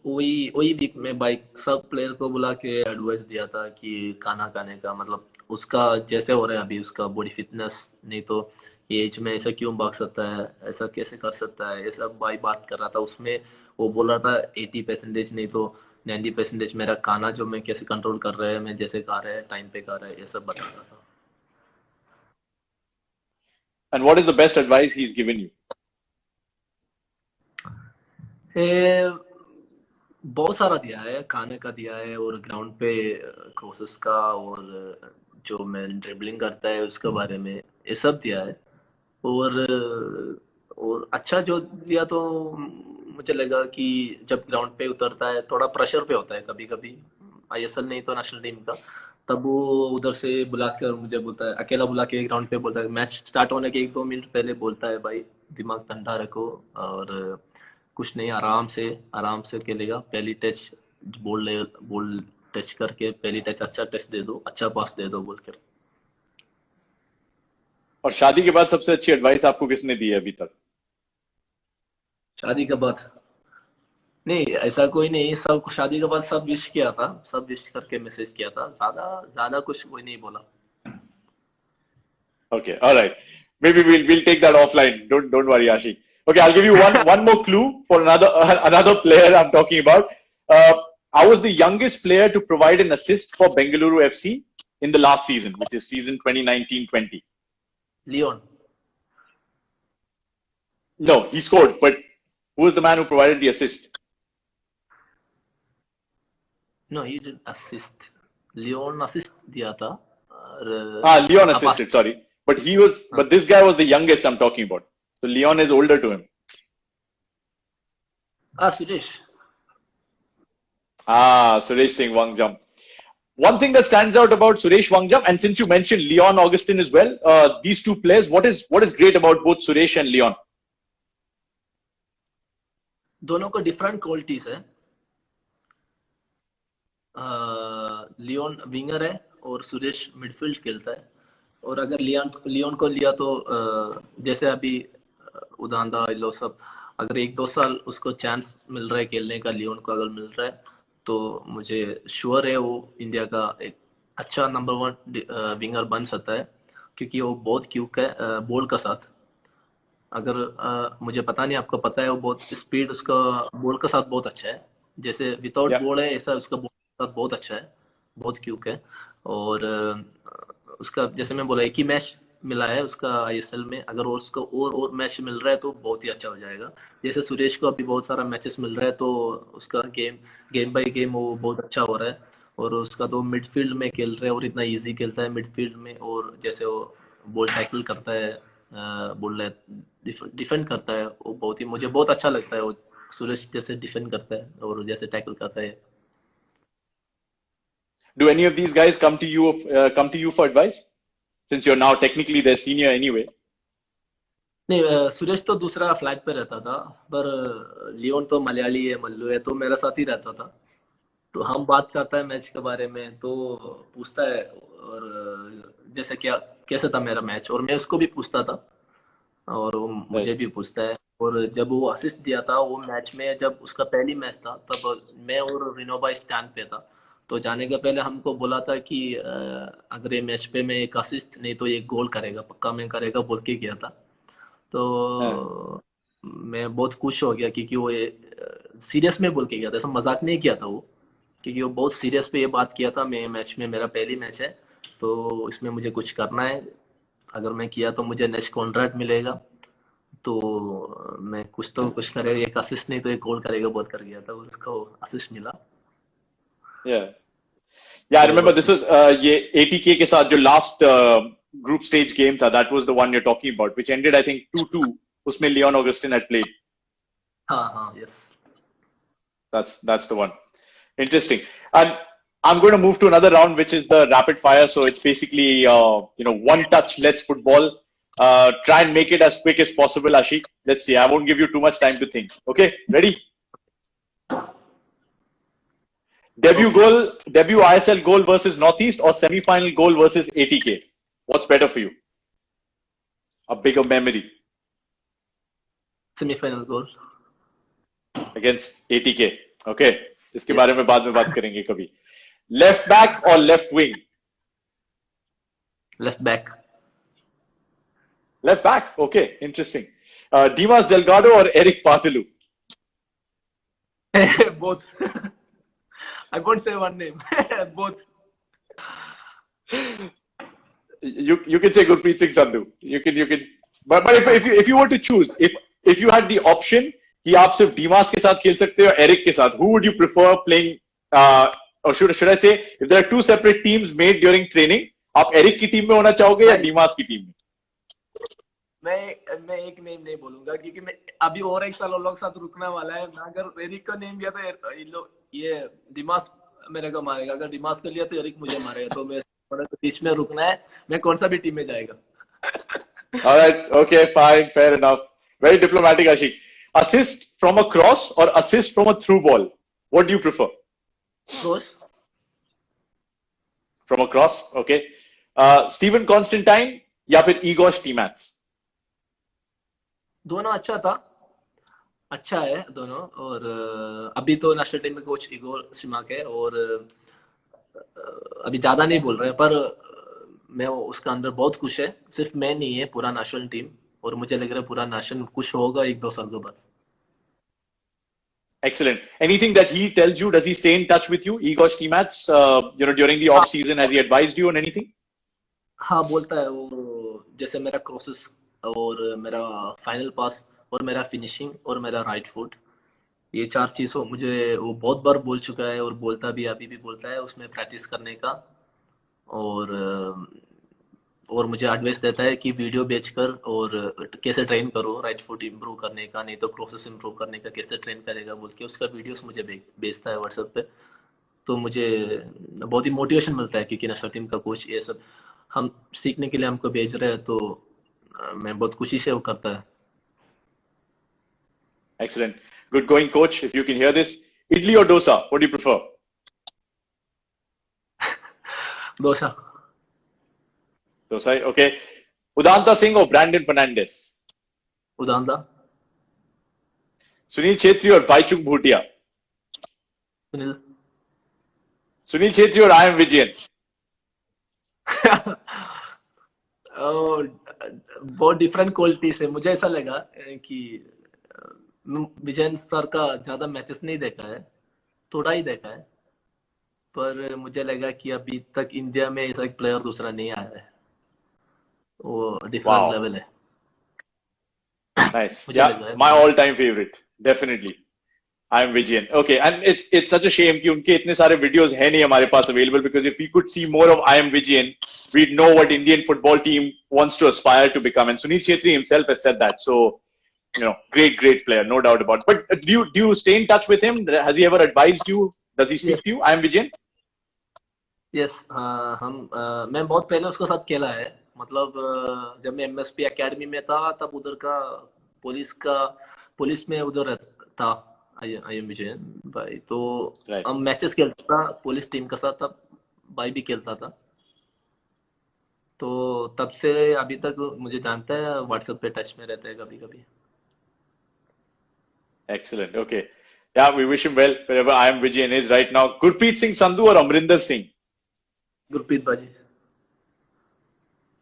वही वीक में बाइक सब प्लेयर को बुला के एडवाइस दिया था कि खाना खाने का, मतलब उसका जैसे हो रहा है अभी उसका बॉडी फिटनेस, नहीं तो एज में ऐसा क्यों भाग सकता है, ऐसा कैसे कर सकता है, ऐसा भाई बात कर रहा था। उसमें वो बोल रहा था 80% नहीं तो 90% मेरा खाना जो मैं कैसे कंट्रोल कर रहा है, मैं जैसे खा रहा है टाइम पे खा रहा है, ये सब बता रहा था। And what is the best advice he's given you? बहुत सारा दिया है, खाने का दिया है, और ग्राउंड पे क्रॉसेस का, और जो मैं ड्रिबलिंग करता है उसके बारे में, ये सब दिया है। और अच्छा जो दिया तो मुझे लगा कि जब ग्राउंड पे उतरता है थोड़ा प्रेशर पे होता है कभी कभी, आईएसएल नहीं तो नेशनल टीम का, तब वो उधर से बुला कर मुझे बोलता है, अकेला बुला के ग्राउंड पे बोलता है, मैच स्टार्ट होने के 1-2 मिनट पहले बोलता है भाई दिमाग ठंडा रखो और कुछ नहीं, आराम से खेलेगा, पहली टच बॉल टच करके पहली टच अच्छा टच दे दो, अच्छा पास दे दो बोलकर। और शादी के बाद सबसे अच्छी एडवाइस आपको किसने दी है अभी तक? शादी के बाद नहीं, ऐसा कोई नहीं, सब शादी के बाद सब विश किया था, सब विश करके मैसेज किया था, ज्यादा कुछ कोई नहीं बोला। Okay, all right. Maybe we'll take that offline. Don't worry, Ashik. Okay, I'll give you one more clue for another player I'm talking about. I was the youngest player to provide an assist for Bengaluru FC in the last season, which is season 2019-20. Leon. No, he scored, but who was the man who provided the assist? No, he did assist. Leon assist दिया था. और Leon assisted, sorry. But this guy was the youngest I'm talking about. So Leon is older to him. Suresh. Suresh Singh Wangjam. One thing that stands out about Suresh Wangjam, and since you mentioned Leon Augustin as well, these two players, what is great about both Suresh and Leon? दोनों को different qualities है. Leone winger है और Suresh midfield खेलता है. और अगर Leone को लिया तो जैसे अभी उदांदा लो सब, अगर 1-2 साल उसको चांस मिल रहा है खेलने का, लियोन को अगर मिल रहा है तो मुझे श्योर है वो इंडिया का एक अच्छा नंबर 1 विंगर बन सकता है, क्योंकि वो बहुत क्यूक है बॉल का साथ. अगर मुझे पता नहीं, आपको पता है, वो बहुत स्पीड उसका बॉल का साथ बहुत अच्छा है. जैसे विदाउट बॉल है ऐसा उसका बॉल का साथ बहुत अच्छा है, बहुत क्यूक है. और उसका जैसे मैं बोला एक ही मैच मिला है उसका आईएसएल में, अगर उसको और मैच मिल रहा है तो बहुत ही अच्छा हो जाएगा. जैसे सुरेश को अभी बहुत सारा मैचेस मिल रहा है तो उसका गेम बाय गेम वो बहुत अच्छा हो रहा है. और उसका तो मिडफील्ड में खेल रहा है और इतना इजी खेलता है मिडफील्ड में. और जैसे वो बॉल टैकल करता है, बॉल डिफेंड करता है, वो बहुत ही मुझे बहुत अच्छा लगता है. वो सुरेश जैसे डिफेंड करता है और जैसे टैकल करता है. Do any of these guys come to you for advice? Since you're now technically their senior anyway. नहीं, सुरेश तो दूसरा फ्लैट पे रहता था, पर लियोन तो मलयाली है, मल्लू है, तो मेरे साथ ही रहता था. तो हम बात करता है मैच के बारे में तो पूछता है, और जैसे कैसे था मेरा मैच, और मैं उसको भी पूछता था और वो मुझे भी पूछता है. और जब वो असिस्ट दिया था वो मैच में, जब उसका पहली मैच था, तब मैं और रिनोबा स्टैंड पे था. तो जाने के पहले हमको बोला था कि अगर ये मैच पे मैं एक असिस्ट नहीं तो ये गोल करेगा, पक्का मैं करेगा बोल के किया था. तो मैं बहुत खुश हो गया क्योंकि वो सीरियस में बोल के गया था, ऐसा मजाक नहीं किया था वो, क्योंकि वो बहुत सीरियस पे ये बात किया था. मैं मैच में, मेरा पहली मैच है तो इसमें मुझे कुछ करना है, अगर मैं किया तो मुझे नेक्स्ट कॉन्ट्रैक्ट मिलेगा, तो मैं कुछ करेगा, एक असिस्ट नहीं तो एक गोल करेगा बोल कर गया था, और उसको असिस्ट मिला. Yeah, I remember this was ये ATK के साथ जो last group stage game था, that was the one you're talking about, which ended I think 2-2. उसमें Leon Augustin had played. हाँ, yes. That's the one. Interesting. And I'm going to move to another round, which is the rapid fire. So it's basically one touch, let's football. Try and make it as quick as possible, Ashik. Let's see. I won't give you too much time to think. Okay, ready? Debut ISL goal versus Northeast, or semi-final goal versus ATK? What's better for you? A bigger memory. Semi-final goal. Against ATK. Okay. इसके बारे में बाद में बात करेंगे कभी. Left back or left wing? Left back. Left back. Okay. Interesting. Dimas Delgado or Eric Partalu? Both. I won't say one name. Both. You can say Gurpreet Singh Sandhu. You can. But if you were to choose, if you had the option कि आप सिर्फ डीमास के साथ खेल सकते हो, Eric के साथ, who would you prefer playing? Or should I say, if there are two separate teams made during training, आप एरिक की टीम में होना चाहोगे या डीमास की टीम में? मैं एक नेम नहीं बोलूंगा, क्योंकि मैं अभी और एक साल उन लोग के साथ रुकने वाला है. मैं अगर एरिक का नेम लिया तो ये डिमास मेरे को मारेगा, अगर डिमास को लिया तो एरिक मुझे मारेगा. तो मैं बीच में रुकना है, मैं कौन सा भी टीम में जाएगा. Alright, okay, fine, fair enough. Very diplomatic, Ashik. Assist from a cross or assist from a through ball? What do you prefer? Cross. From a cross, okay. Steven Constantine या फिर Igor Stimac? दोनों अच्छा है दोनों. और अभी तो national team में कोच इगोर स्टिमैक है, और अभी ज्यादा नहीं बोल रहे हैं, पर मैं उसका अंदर बहुत खुश है. सिर्फ मैं नहीं है, पूरा नेशनल टीम, और मुझे लग रहा है पूरा नेशन खुश होगा 1-2 साल के बाद. Excellent. Anything that he tells you, does he stay in touch with you, Igor Stimac, during the off season? Has he advised you on anything? हाँ बोलता है वो, जैसे मेरा क्रॉसेस और मेरा फाइनल पास और मेरा फिनिशिंग और मेरा राइट फुट, ये 4 चीज़ों मुझे वो बहुत बार बोल चुका है और बोलता भी अभी भी बोलता है उसमें प्रैक्टिस करने का। और और मुझे एडवाइस देता है कि वीडियो बेचकर और कैसे ट्रेन करो राइट फुट इम्प्रूव करने का, नहीं तो क्रॉसेस इम्प्रूव करने का कैसे ट्रेन करेगा बोल के उसका वीडियोस मुझे भेजता है व्हाट्सएप पे। तो मुझे बहुत ही मोटिवेशन मिलता है क्योंकि नेशनल टीम का कोच ये सब हम सीखने के लिए हमको भेज रहे हैं, तो मैं बहुत खुशी से वो करता है। Excellent. Good going, coach. If you can hear this, idli or dosa, what do you prefer? Dosa. Dosa, okay. Udanta Singh or Brandon Fernandez? उदांदा। Sunil Chhetri or Baichung Bhutia? Sunil. Sunil Chhetri or I am Vijayan? बहुत different quality से मुझे ऐसा लगा कि Vijayan sir का ज्यादा matches नहीं देखा है, थोड़ा ही देखा है, पर मुझे लगा कि अभी तक इंडिया में ऐसा एक प्लेयर दूसरा नहीं आया है, वो डिफरेंट लेवल है। Nice. Yeah, my all-time favorite, definitely. I am Vijayan. Okay, and it's such a shame कि उनके इतने सारे videos हैं नहीं हमारे पास available, because if we could see more of I am Vijayan, we'd know what Indian football team wants to aspire to become. And Sunil Chhetri himself has said that. So, great player, no doubt about it. But do you stay in touch with him? Has he ever advised you? Does he speak to you? I am Vijayan? Yes, मैं बहुत पहले उसके साथ खेला है, मतलब जब मैं MSP एकेडमी में था तब उधर का पुलिस में उधर था आई एम विजयन भाई, तो हम मैचेस खेलता था पुलिस टीम के साथ, तब भाई भी खेलता था, तो तब से अभी तक मुझे जानता है, व्हाट्सएप पे टच में रहता है कभी कभी। Excellent. Okay. Yeah, we wish him well wherever I am Vijayan is right now. Gurpreet Singh Sandhu or Amrinder Singh? Gurpreet Baji.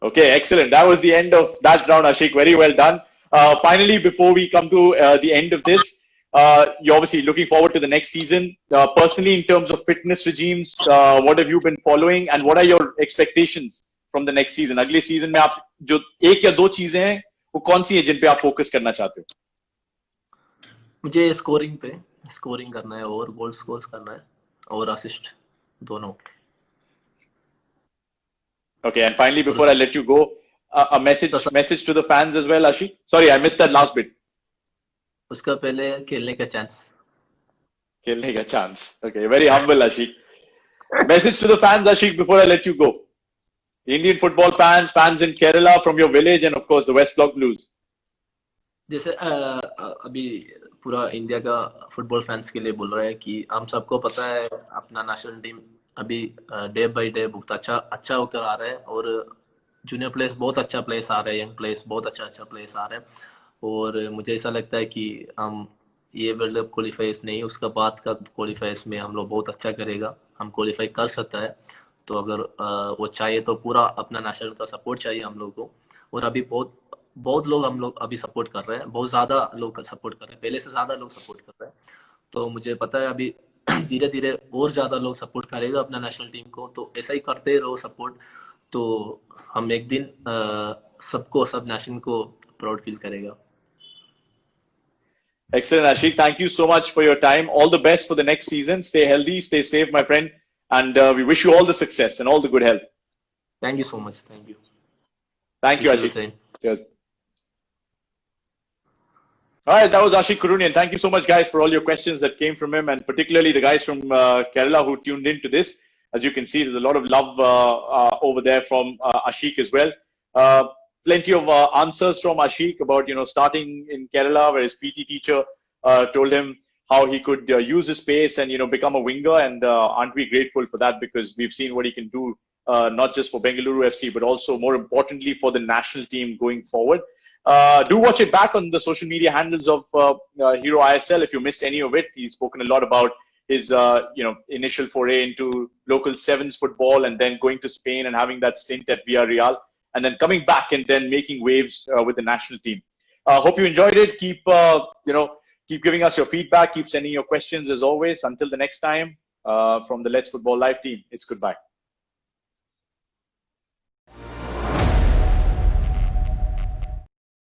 Okay, excellent. That was the end of that round, Ashik. Very well done. Finally, before we come to the end of this, you're obviously looking forward to the next season. Personally, in terms of fitness regimes, what have you been following, and what are your expectations from the next season? अगले season में आप जो एक या दो चीजें हैं, वो कौन सी है जिन पे आप फोकस करना चाहते हो? मुझे स्कोरिंग करना है और गोल स्कोर करना है और असिस्ट दोनों। Okay, and finally, before I let you go, a message to the fans as well, Ashik. Sorry, I missed that last bit. उसका पहले खेलने का चांस। खेलने का chance. Okay, very humble, Ashik. Message to the fans, Ashik, before I let you go. Indian football fans in Kerala, from your village, and of course the West Block Blues. जैसे अभी पूरा India का football fans के लिए बोल रहा है कि हम सबको पता है अपना नेशनल टीम अभी डे बाय डे बहुत अच्छा होकर आ रहा है, और जूनियर प्लेयर्स बहुत अच्छा प्लेयर्स आ रहे हैं, यंग प्लेयर्स बहुत अच्छा प्लेयर्स आ रहे हैं, और मुझे ऐसा लगता है कि हम ये वर्ल्ड कप क्वालिफाइज नहीं, उसका बाद का क्वालिफाइज में हम लोग बहुत अच्छा करेगा, हम क्वालिफाई कर सकता है। तो अगर वो चाहिए तो पूरा अपना नेशनल का सपोर्ट चाहिए हम लोग को, और अभी बहुत लोग हम लोग अभी सपोर्ट कर रहे हैं, बहुत ज़्यादा लोग सपोर्ट कर रहे हैं, पहले से ज़्यादा लोग सपोर्ट कर रहे हैं, तो मुझे पता है अभी धीरे धीरे और ज़्यादा लोग सपोर्ट करेगा अपना नेशनल टीम को, तो ऐसा ही करते रहो सपोर्ट, तो हम एक दिन सब नेशन को प्राउड फील करेगा। Excellent, Ashik. Thank you so much for your time. All the best for the next season. Stay healthy, stay safe, my friend, and we wish you all the success and all the good health. Thank you so much. Thank you. Thank you, Ashik. Cheers. All right, that was Ashik Kurunian. Thank you so much, guys, for all your questions that came from him, and particularly the guys from Kerala who tuned into this. As you can see, there's a lot of love over there from Ashik as well. Plenty of answers from Ashik about, starting in Kerala, where his PT teacher told him how he could use his pace and, become a winger. And aren't we grateful for that, because we've seen what he can do, not just for Bengaluru FC, but also more importantly for the national team going forward. Do watch it back on the social media handles of Hero ISL if you missed any of it. He's spoken a lot about his, initial foray into local sevens football, and then going to Spain and having that stint at Villarreal, and then coming back and then making waves with the national team. Hope you enjoyed it. Keep, Keep giving us your feedback. Keep sending your questions as always. Until the next time, from the Let's Football Live team, it's goodbye.